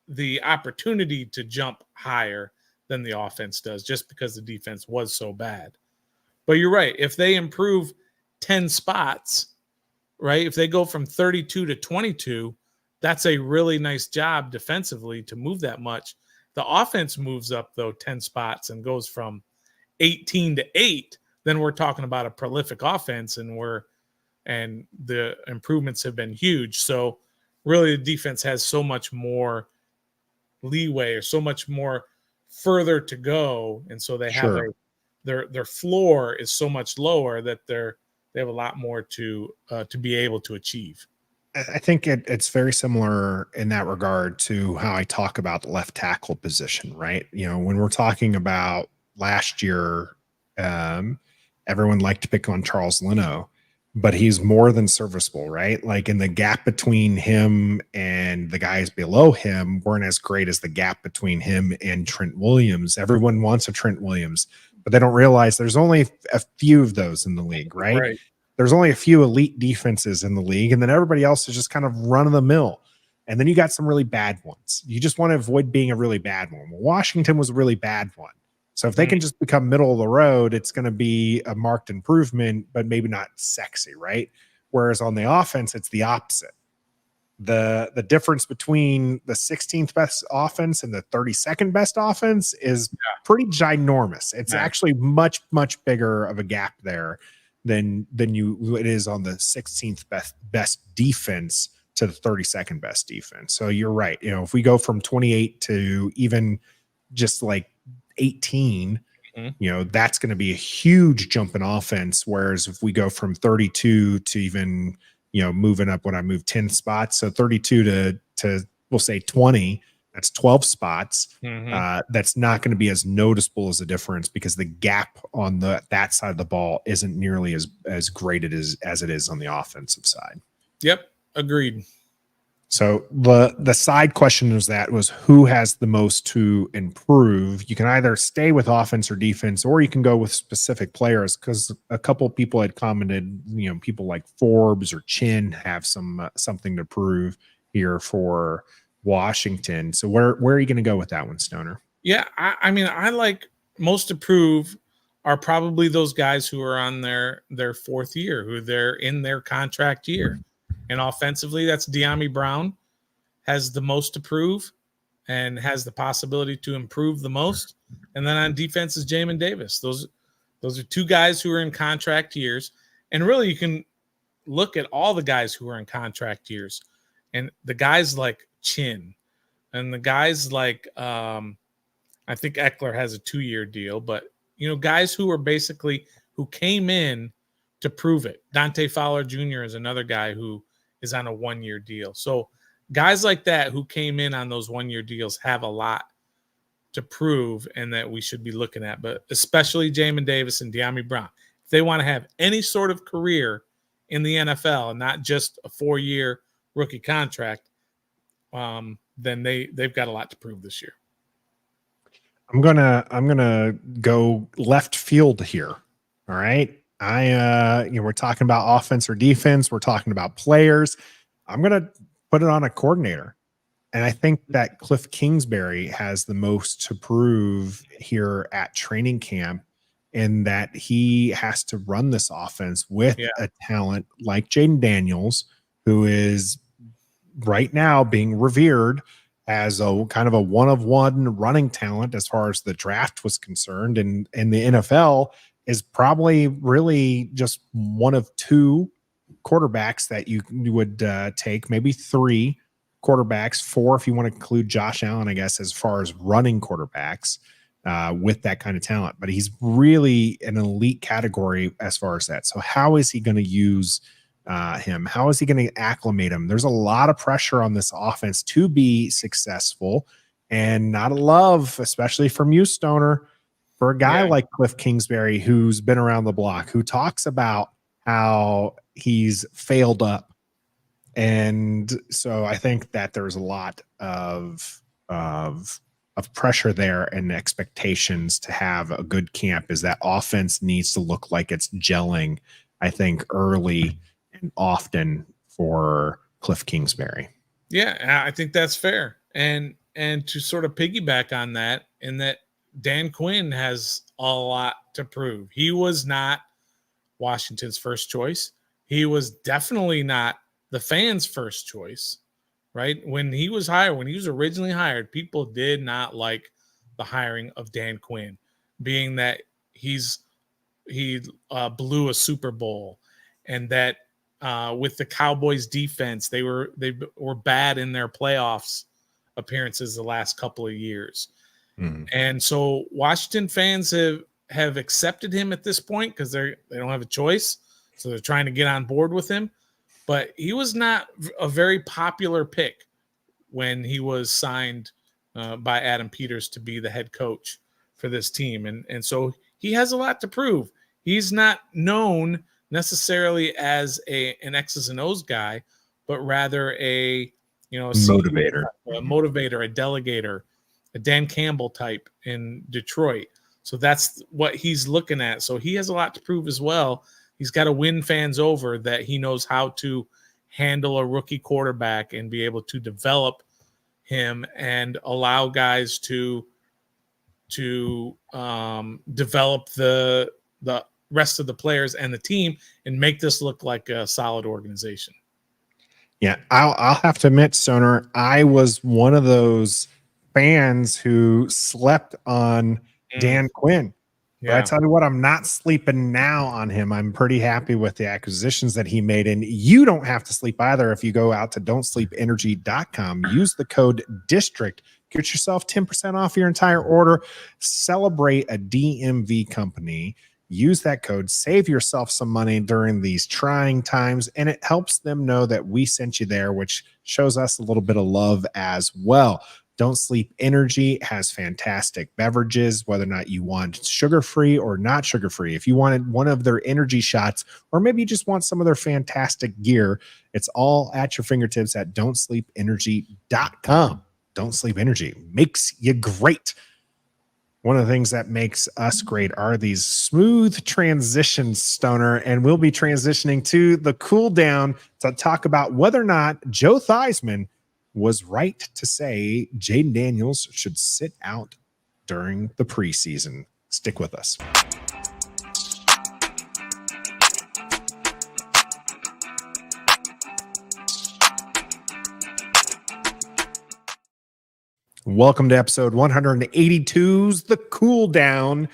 the opportunity to jump higher than the offense does just because the defense was so bad. But you're right. If they improve 10 spots, right? If they go from 32 to 22, that's a really nice job defensively to move that much. The offense moves up, though, 10 spots and goes from 18 to 8, then we're talking about a prolific offense, and the improvements have been huge. So really the defense has so much more leeway or so much more further to go, and so they have their floor is so much lower that they have a lot more to be able to achieve. I think it's very similar in that regard to how I talk about the left tackle position, right? When we're talking about last year, everyone liked to pick on Charles Leno, but he's more than serviceable, right? Like, in the gap between him and the guys below him weren't as great as the gap between him and Trent Williams. Everyone wants a Trent Williams, but they don't realize there's only a few of those in the league, right? Right. There's only a few elite defenses in the league, and then everybody else is just kind of run of the mill. And then you got some really bad ones. You just want to avoid being a really bad one. Well, Washington was a really bad one. So if they can just become middle of the road, it's going to be a marked improvement, but maybe not sexy, right? Whereas on the offense, it's the opposite. The difference between the 16th best offense and the 32nd best offense is pretty ginormous. It's actually much, much bigger of a gap there than it is on the 16th best defense to the 32nd best defense. So you're right. If we go from 28 to even just like 18, that's going to be a huge jump in offense. Whereas if we go from 32 to even, moving up when I move 10 spots, so 32 to we'll say 20, that's 12 spots. That's not going to be as noticeable as a difference because the gap on that side of the ball isn't nearly as great as it is on the offensive side. Yep. Agreed. So the side question was who has the most to improve? You can either stay with offense or defense, or you can go with specific players, because a couple of people had commented, people like Forbes or Chin have something to prove here for Washington. So where are you going to go with that one, Stoner? Yeah, I mean, I like most to prove are probably those guys who are on their fourth year, who they're in their contract year. And offensively, that's De'Ami Brown has the most to prove and has the possibility to improve the most. And then on defense is Jamin Davis. Those are two guys who are in contract years. And really, you can look at all the guys who are in contract years. And the guys like Chin and the guys like I think Eckler has a 2-year deal, but guys who are basically who came in to prove it. Dante Fowler Jr. is another guy who is on a 1-year deal. So guys like that who came in on those 1-year deals have a lot to prove and that we should be looking at, but especially Jamin Davis and De'Ami Brown. If they want to have any sort of career in the NFL and not just a 4-year rookie contract, then they've got a lot to prove this year. I'm gonna go left field here. All right. We're talking about offense or defense. We're talking about players. I'm gonna put it on a coordinator. And I think that Cliff Kingsbury has the most to prove here at training camp, in that he has to run this offense with a talent like Jayden Daniels, who is right now being revered as a kind of a one-of-one running talent as far as the draft was concerned. And the NFL is probably really just one of 2 quarterbacks that you would take, maybe 3 quarterbacks, 4 if you want to include Josh Allen, I guess, as far as running quarterbacks with that kind of talent. But he's really an elite category as far as that. So how is he going to use him? How is he going to acclimate him? There's a lot of pressure on this offense to be successful, and not a love, especially from you, Stoner, for a guy like Cliff Kingsbury, who's been around the block, who talks about how he's failed up. And so I think that there's a lot of pressure there and expectations to have a good camp, is that offense needs to look like it's gelling, I think, early and often for Cliff Kingsbury. Yeah, I think that's fair. And to sort of piggyback on that, in that Dan Quinn has a lot to prove. He was not Washington's first choice. He was definitely not the fans' first choice, right? When he was originally hired, people did not like the hiring of Dan Quinn, being that he blew a Super Bowl, and that with the Cowboys defense, they were bad in their playoffs appearances the last couple of years. And so Washington fans have accepted him at this point because they don't have a choice. So they're trying to get on board with him. But he was not a very popular pick when he was signed by Adam Peters to be the head coach for this team. And so he has a lot to prove. He's not known necessarily as an X's and O's guy, but rather a motivator, a delegator, a Dan Campbell type in Detroit. So that's what he's looking at. So he has a lot to prove as well. He's got to win fans over, that he knows how to handle a rookie quarterback and be able to develop him and allow guys to develop the rest of the players and the team and make this look like a solid organization. Yeah, I'll have to admit, Stoner, I was one of those fans who slept on Dan Quinn. But I tell you what, I'm not sleeping now on him. I'm pretty happy with the acquisitions that he made. And you don't have to sleep either if you go out to don'tsleepenergy.com. Use the code DISTRICT. Get yourself 10% off your entire order. Celebrate a DMV company. Use that code. Save yourself some money during these trying times. And it helps them know that we sent you there, which shows us a little bit of love as well. Don't Sleep Energy has fantastic beverages, whether or not you want sugar-free or not sugar-free. If you wanted one of their energy shots, or maybe you just want some of their fantastic gear, it's all at your fingertips at don'tsleepenergy.com. Don't Sleep Energy makes you great. One of the things that makes us great are these smooth transitions, Stoner, and we'll be transitioning to the cool down to talk about whether or not Joe Theismann was right to say Jayden Daniels should sit out during the preseason. Stick with us. Welcome to episode 182's The Cool Down.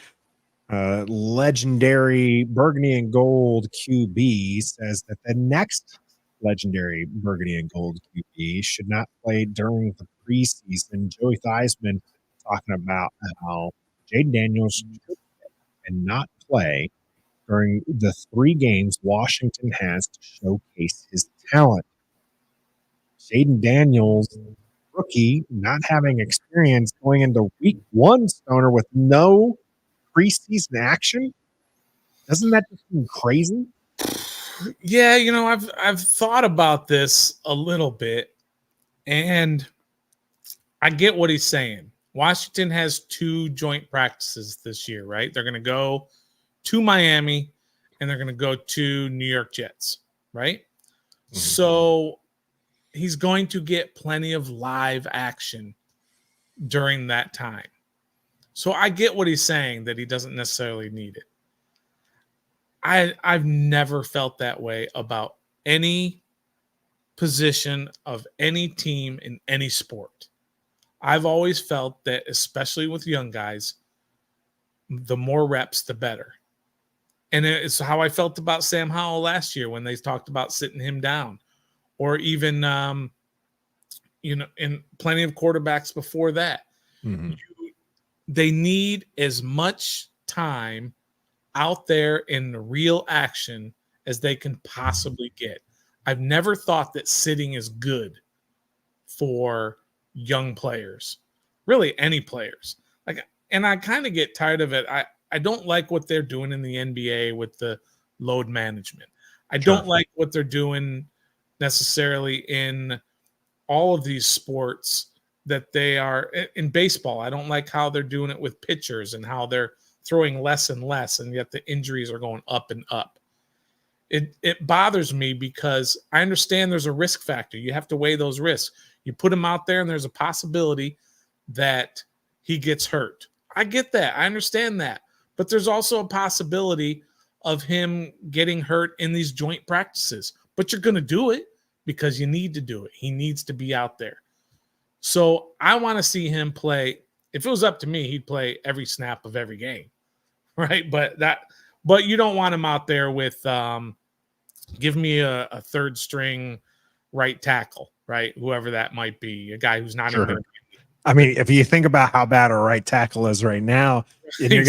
Legendary Burgundy and Gold QB says that the next legendary Burgundy and Gold QB should not play during the preseason. Joey Theismann talking about how Jayden Daniels should and not play during the 3 games Washington has to showcase his talent. Jayden Daniels, rookie, not having experience going into week one, Stoner, with no preseason action? Doesn't that just seem crazy? Yeah, I've thought about this a little bit, and I get what he's saying. Washington has 2 joint practices this year, right? They're going to go to Miami and they're going to go to New York Jets, right? Mm-hmm. So he's going to get plenty of live action during that time. So I get what he's saying, that he doesn't necessarily need it. I've never felt that way about any position of any team in any sport. I've always felt that, especially with young guys, the more reps, the better. And it's how I felt about Sam Howell last year when they talked about sitting him down, or even, in plenty of quarterbacks before that. Mm-hmm. They need as much time out there in real action as they can possibly get. I've never thought that sitting is good for young players, really any players. And I kind of get tired of it. I don't like what they're doing in the NBA with the load management. I don't like what they're doing necessarily in all of these sports that they are in baseball. I don't like how they're doing it with pitchers and how they're throwing less and less, and yet the injuries are going up and up. It bothers me because I understand there's a risk factor. You have to weigh those risks. You put him out there and there's a possibility that he gets hurt. I get that. I understand that. But there's also a possibility of him getting hurt in these joint practices. But you're going to do it because you need to do it. He needs to be out there. So I want to see him play. If it was up to me, he'd play every snap of every game, right? But you don't want him out there with give me a third string right tackle, right? Whoever that might be, a guy who's not in there. I mean, if you think about how bad a right tackle is right now, and you're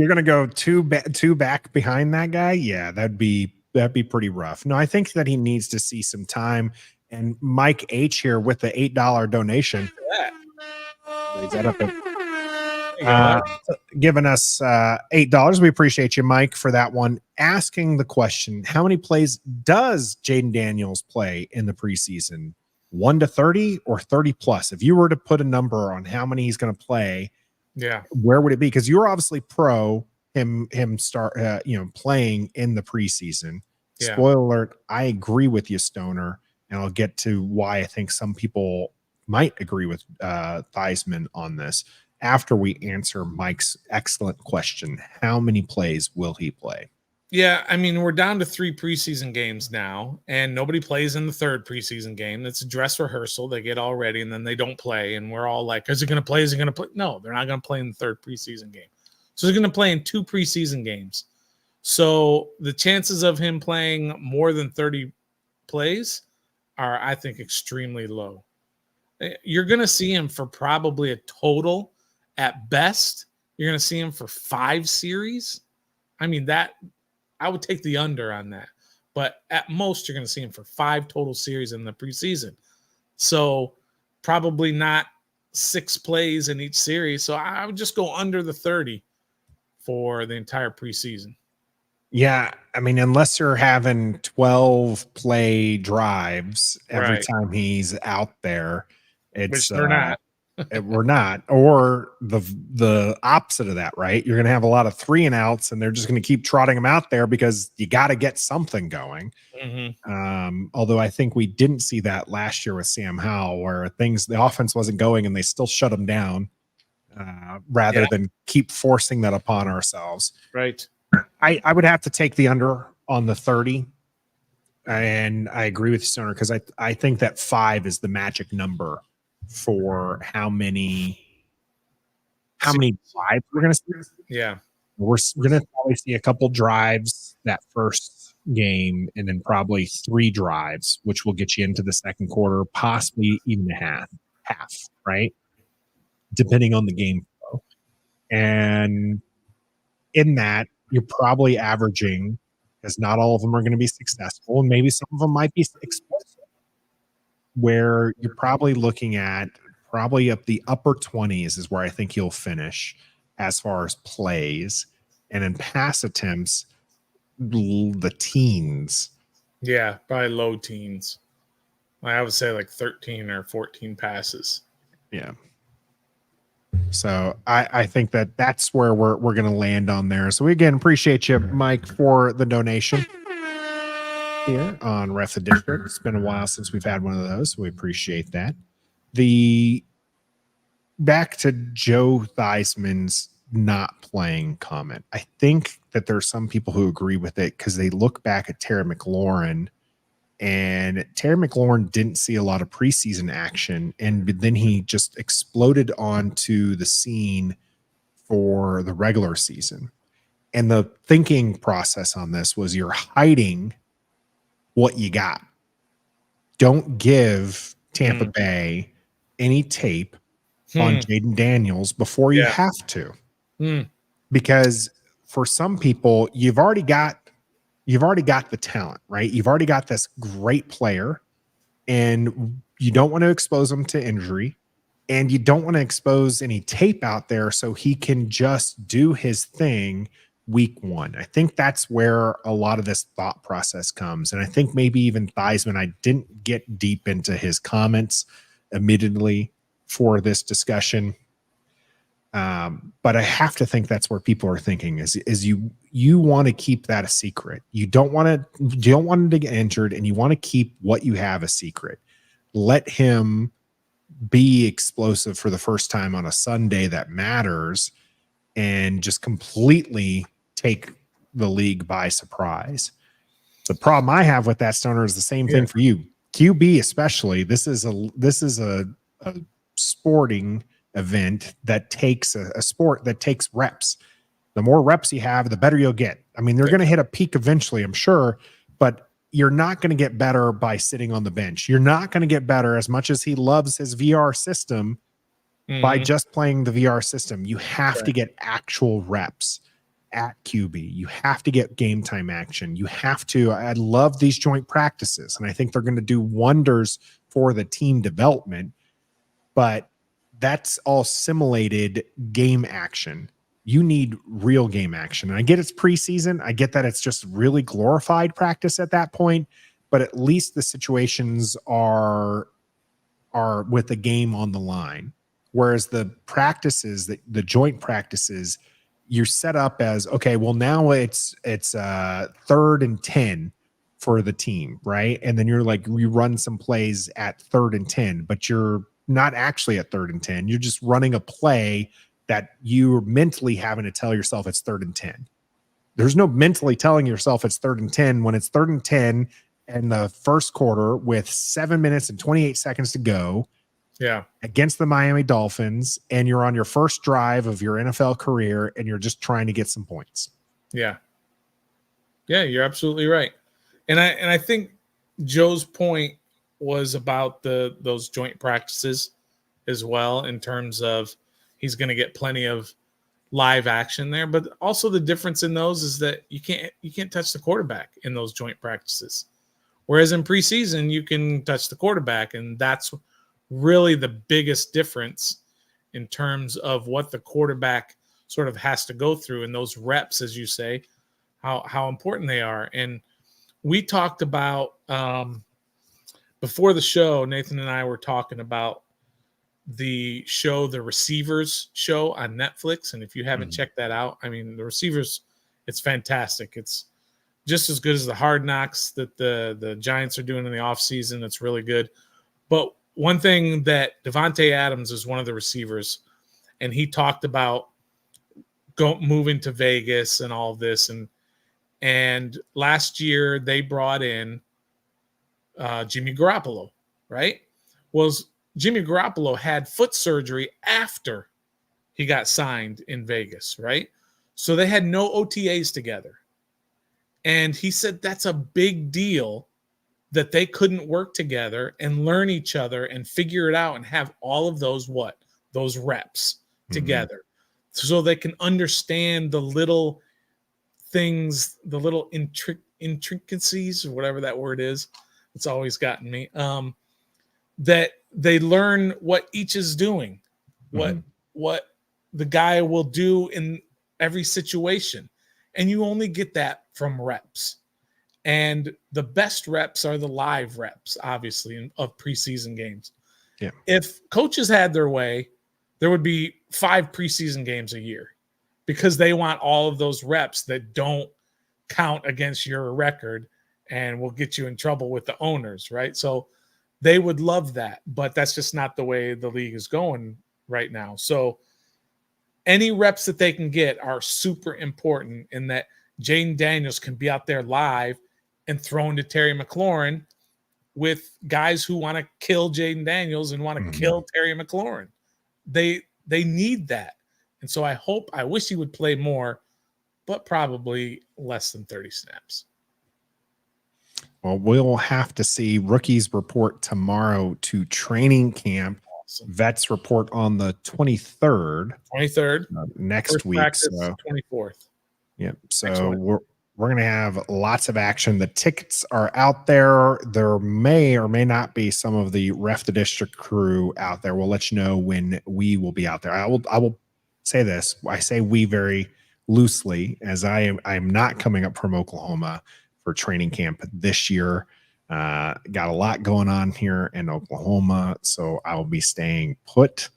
gonna go two back behind that guy, yeah, that'd be pretty rough. No, I think that he needs to see some time. And Mike H here with the $8 donation, raise that up, giving us $8. We appreciate you, Mike, for that one. Asking the question: how many plays does Jayden Daniels play in the preseason? 1 to 30 or 30 plus? If you were to put a number on how many he's going to play, where would it be? Because you're obviously pro him start playing in the preseason. Spoiler alert, I agree with you, Stoner, and I'll get to why I think some people might agree with Theismann on this after we answer Mike's excellent question. How many plays will he play? Yeah, I mean, we're down to 3 preseason games now, and nobody plays in the 3rd preseason game. It's a dress rehearsal. They get all ready, and then they don't play, and we're all like, is he going to play? Is he going to play? No, they're not going to play in the 3rd preseason game. So he's going to play in 2 preseason games. So the chances of him playing more than 30 plays are, I think, extremely low. You're going to see him for probably a total, at best, you're going to see him for 5 series. I mean, I would take the under on that. But at most, you're going to see him for 5 total series in the preseason. So probably not 6 plays in each series. So I would just go under the 30 for the entire preseason. Yeah, I mean, unless you're having 12 play drives every time he's out there, which they're not. We're not, or the opposite of that, right? You're going to have a lot of 3 and outs, and they're just going to keep trotting them out there because you got to get something going. Mm-hmm. Although I think we didn't see that last year with Sam Howell, where the offense wasn't going and they still shut them down, rather than keep forcing that upon ourselves. Right. I would have to take the under on the 30, and I agree with Stoner because I think that 5 is the magic number for how many drives we're going to see. Yeah. We're going to probably see a couple drives that first game, and then probably 3 drives, which will get you into the second quarter, possibly even a half, right? Depending on the game flow. And in that, you're probably averaging, because not all of them are going to be successful, and maybe some of them might be explosive. where you're probably looking at probably up the upper 20s is where I think he'll finish as far as plays. And in pass attempts, the teens. Yeah, probably low teens. I would say like 13 or 14 passes. Yeah. So I think that's where we're going to land on there. So we again appreciate you, Mike, for the donation here on Ref the District. It's been a while since we've had one of those. So we appreciate that. The back to Joe Theismann's not playing comment. I think that there's some people who agree with it because they look back at Terry McLaurin, and Terry McLaurin didn't see a lot of preseason action, and then he just exploded onto the scene for the regular season. And the thinking process on this was you're hiding what you got. Don't give Tampa Bay any tape on Jayden Daniels before you have to. Because for some people, you've already got the talent, right? You've already got this great player, and you don't want to expose him to injury, and you don't want to expose any tape out there so he can just do his thing week one. I think that's where a lot of this thought process comes. And I think maybe even Theismann, I didn't get deep into his comments admittedly for this discussion. But I have to think that's where people are thinking is you want to keep that a secret. You don't want him to get injured, and you want to keep what you have a secret. Let him be explosive for the first time on a Sunday that matters, and just completely take the league by surprise. The problem I have with that, Stoner, is the same thing for you. QB especially. This is a sporting event that takes a sport that takes reps. The more reps you have, the better you'll get. I mean, they're going to hit a peak eventually, I'm sure, but you're not going to get better by sitting on the bench. You're not going to get better as much as he loves his VR system by just playing the VR system. You have to get actual reps at QB. You have to get game time action. You have to. I love these joint practices, and I think they're going to do wonders for the team development, but that's all simulated game action. You need real game action. And I get it's preseason. I get that it's just really glorified practice at that point, but at least the situations are with the game on the line. Whereas the practices, the joint practices, you're set up as, okay, well now it's 3rd and 10 for the team, right? And then you're like, you run some plays at 3rd and 10, but you're not actually at 3rd and 10. You're just running a play that you're mentally having to tell yourself it's 3rd and 10. There's no mentally telling yourself it's 3rd and 10 when it's 3rd and 10 in the first quarter with 7 minutes and 28 seconds to go. Yeah. Against the Miami Dolphins, and you're on your first drive of your NFL career, and you're just trying to get some points. Yeah. Yeah, you're absolutely right. And I think Joe's point was about those joint practices as well, in terms of he's going to get plenty of live action there, but also the difference in those is that you can't touch the quarterback in those joint practices. Whereas in preseason, you can touch the quarterback, and that's really the biggest difference in terms of what the quarterback sort of has to go through in those reps, as you say, how important they are. And we talked about before the show, Nathan and I were talking about the show, The Receivers show on Netflix. And if you haven't checked that out, I mean, The Receivers, it's fantastic. It's just as good as the Hard Knocks that the Giants are doing in the offseason. It's really good. But one thing that Devontae Adams is one of the receivers, and he talked about moving to Vegas and all this. And last year they brought in Jimmy Garoppolo, right? Jimmy Garoppolo had foot surgery after he got signed in Vegas, right? So they had no OTAs together. And he said that's a big deal that they couldn't work together and learn each other and figure it out and have all of those reps together, so they can understand the little things, the little intricacies, or whatever that word is. It's always gotten me. that they learn what each is doing, what the guy will do in every situation. And you only get that from reps. And the best reps are the live reps, obviously, of preseason games. Yeah. If coaches had their way, there would be 5 preseason games a year because they want all of those reps that don't count against your record and will get you in trouble with the owners, right? So they would love that, but that's just not the way the league is going right now. So any reps that they can get are super important in that Jayden Daniels can be out there live and thrown to Terry McLaurin with guys who want to kill Jayden Daniels and want to kill Terry McLaurin. They need that. And so I wish he would play more, but probably less than 30 snaps. Well, we'll have to see. Rookies report tomorrow to training camp. Awesome. Vets report on the 23rd. Next First week. Practice, so 24th. Yep. So we're going to have lots of action. The tickets are out there. There may or may not be some of the Ref the District crew out there. We'll let you know when we will be out there. I will say this. I say we very loosely, as I am not coming up from Oklahoma for training camp this year. Got a lot going on here in Oklahoma, so I will be staying put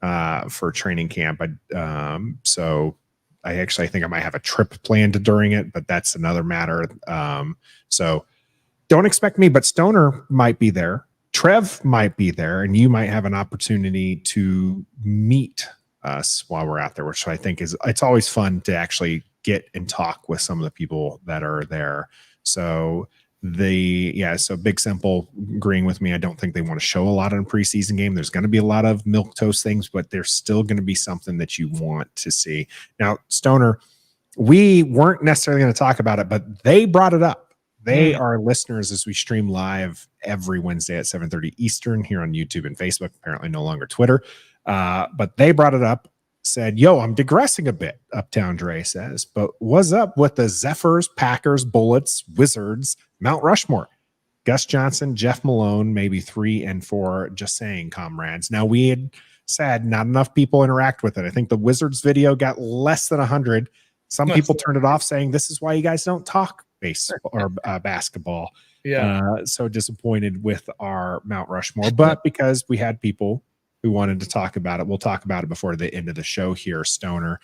for training camp. So I actually think I might have a trip planned during it, but that's another matter. So don't expect me, but Stoner might be there. Trev might be there, and you might have an opportunity to meet us while we're out there, which I think it's always fun to actually get and talk with some of the people that are there. So so Big Simple agreeing with me. I don't think they want to show a lot in a preseason game. There's going to be a lot of milquetoast things, but there's still going to be something that you want to see. Now, Stoner, we weren't necessarily going to talk about it, but they brought it up. They are listeners as we stream live every Wednesday at 7:30 Eastern here on YouTube and Facebook, apparently no longer Twitter. But they brought it up, said, yo, I'm digressing a bit, Uptown Dre says, but what's up with the Zephyrs, Packers, Bullets, Wizards, Mount Rushmore? Gus Johnson, Jeff Malone, maybe 3 and 4, just saying, comrades. Now, we had said not enough people interact with it. I think the Wizards video got less than 100. Some people turned it off saying, this is why you guys don't talk baseball or basketball. Yeah. So disappointed with our Mount Rushmore, but because we had people who wanted to talk about it, we'll talk about it before the end of the show here, Stoner.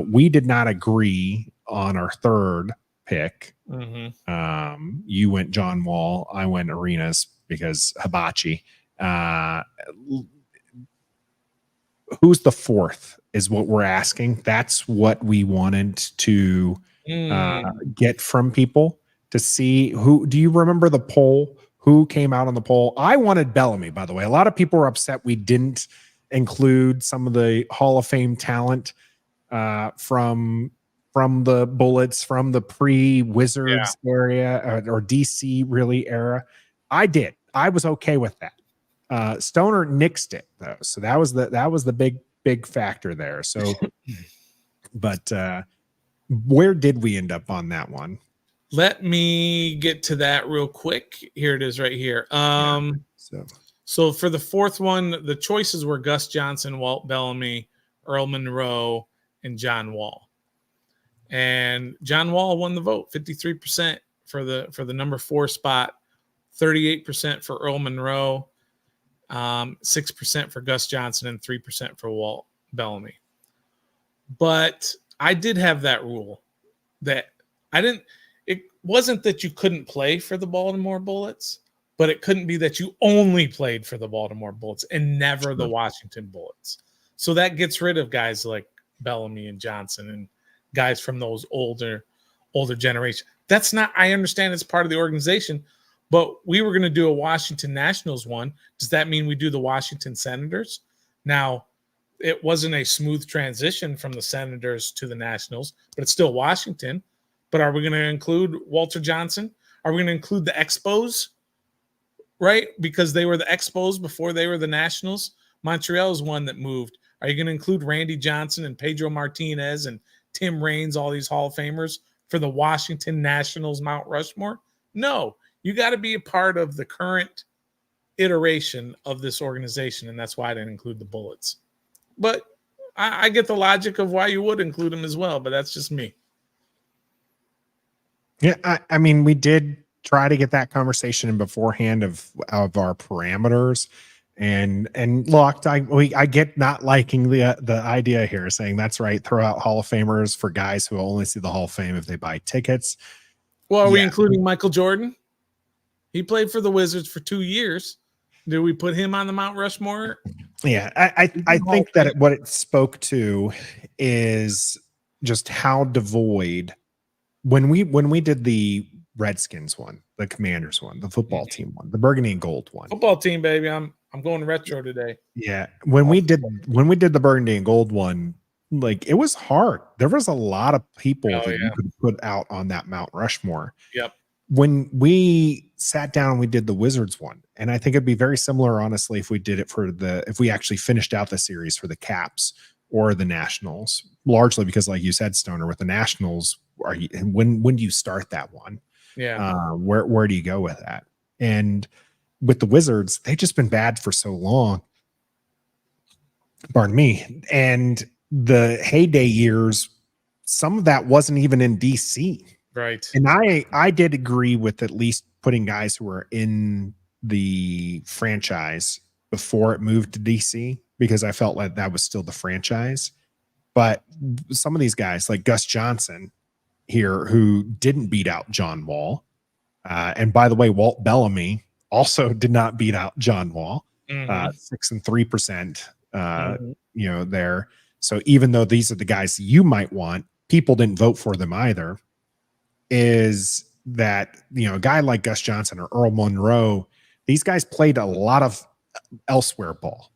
We did not agree on our third pick. You went John Wall, I went Arenas because Hibachi. Who's the fourth is what we're asking. That's what we wanted to get from people to see who. Do you remember the poll? Who came out on the poll? I wanted Bellamy, by the way. A lot of people were upset we didn't include some of the Hall of Fame talent from the Bullets, from the pre-Wizards area or DC really era. I did. I was okay with that. Stoner nixed it though, so that was the big factor there. So, but where did we end up on that one? Let me get to that real quick. Here it is right here. So for the fourth one, the choices were Gus Johnson, Walt Bellamy, Earl Monroe, and John Wall. And John Wall won the vote, 53% for the number 4 spot, 38% for Earl Monroe, 6% for Gus Johnson, and 3% for Walt Bellamy. But I did have that rule that it wasn't that you couldn't play for the Baltimore Bullets, but it couldn't be that you only played for the Baltimore Bullets and never the Washington Bullets. So that gets rid of guys like Bellamy and Johnson and guys from those older generation. That's not, I understand it's part of the organization, but we were going to do a Washington Nationals one. Does that mean we do the Washington Senators? Now, it wasn't a smooth transition from the Senators to the Nationals, but it's still Washington. But are we going to include Walter Johnson? Are we going to include the Expos? Right? Because they were the Expos before they were the Nationals. Montreal is one that moved. Are you going to include Randy Johnson and Pedro Martinez and Tim Raines, all these Hall of Famers, for the Washington Nationals Mount Rushmore? No. You got to be a part of the current iteration of this organization, and that's why I didn't include the Bullets. But I get the logic of why you would include them as well, but that's just me. Yeah, I mean, we did try to get that conversation in beforehand of our parameters, and looked. I get not liking the idea here, saying that's right. Throw out Hall of Famers for guys who will only see the Hall of Fame if they buy tickets. Well, are we including Michael Jordan? He played for the Wizards for 2 years. Did we put him on the Mount Rushmore? Yeah, I think that what it spoke to is just how devoid when we did the Redskins one, the Commanders one, the football team one, the burgundy and gold one. Football team, baby. I'm going retro today. Yeah. When we did the burgundy and gold one, like, it was hard. There was a lot of people that you could put out on that Mount Rushmore. Yep. When we sat down and we did the Wizards one, and I think it'd be very similar, honestly, if we did it if we actually finished out the series for the Caps or the Nationals, largely because, like you said, Stoner, with the Nationals, when do you start that one? Yeah. Where do you go with that? And with the Wizards, they've just been bad for so long. Pardon me. And the heyday years, some of that wasn't even in DC. Right. And I did agree with at least putting guys who were in the franchise before it moved to DC, because I felt like that was still the franchise. But some of these guys like Gus Johnson here, who didn't beat out John Wall. And by the way, Walt Bellamy also did not beat out John Wall. 6 and 3%, there. So even though these are the guys you might want, people didn't vote for them either. Is that, a guy like Gus Johnson or Earl Monroe, these guys played a lot of elsewhere ball.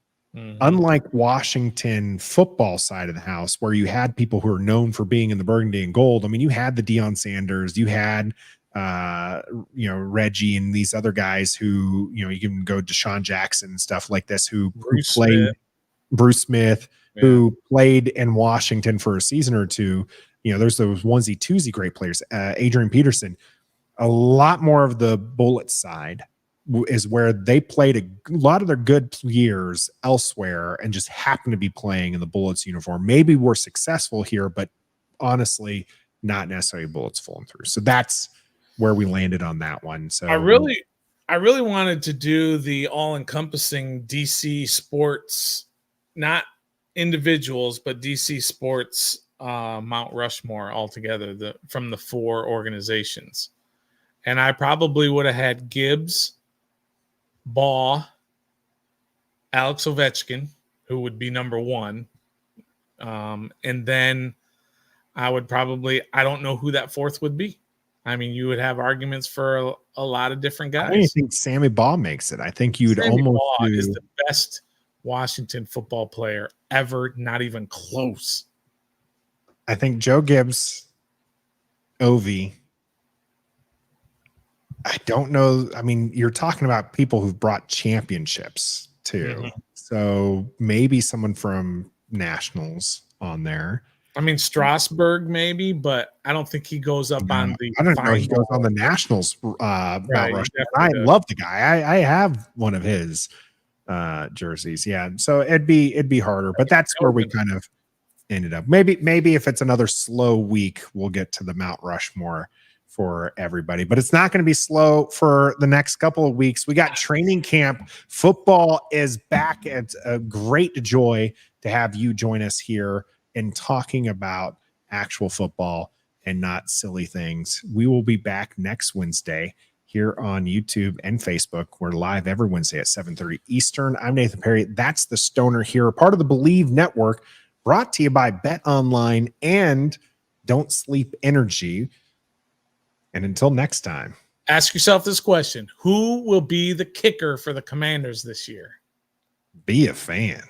Unlike Washington football side of the house, where you had people who are known for being in the burgundy and gold. I mean, you had the Deion Sanders, you had Reggie and these other guys who, you can go Deshaun Jackson and stuff like this, who played Bruce Smith, who played in Washington for a season or two. There's those onesie twosie great players. Adrian Peterson. A lot more of the Bullets side is where they played a lot of their good years elsewhere and just happened to be playing in the Bullets uniform. Maybe we're successful here, but honestly, not necessarily Bullets falling through. So that's where we landed on that one. So I really wanted to do the all-encompassing DC sports, not individuals, but DC sports Mount Rushmore altogether, from the 4 organizations. And I probably would have had Gibbs, Baugh, Alex Ovechkin, who would be number 1. And then I would probably, I don't know who that 4th would be. I mean, you would have arguments for a lot of different guys. I think Sammy Baugh makes it. I think you'd Sammy Baugh is the best Washington football player ever, not even close. I think Joe Gibbs, Ovi. I don't know. I mean, you're talking about people who've brought championships too. So maybe someone from Nationals on there. I mean, Strasburg maybe, but I don't think he goes up on the. I don't know. He goes on the Nationals. Mount Rushmore. I love the guy. I have one of his jerseys. Yeah. So it'd be harder, but that's where we kind of ended up. Maybe if it's another slow week, we'll get to the Mount Rushmore for everybody, but it's not going to be slow for the next couple of weeks. We got training camp. Football is back. It's a great joy to have you join us here in talking about actual football and not silly things. We will be back next Wednesday here on YouTube and Facebook. We're live every Wednesday at 7:30 Eastern. I'm Nathan Perry. That's the Stoner here, part of the Believe Network, brought to you by Bet Online and Don't Sleep Energy. And until next time, ask yourself this question: who will be the kicker for the Commanders this year? Be a fan.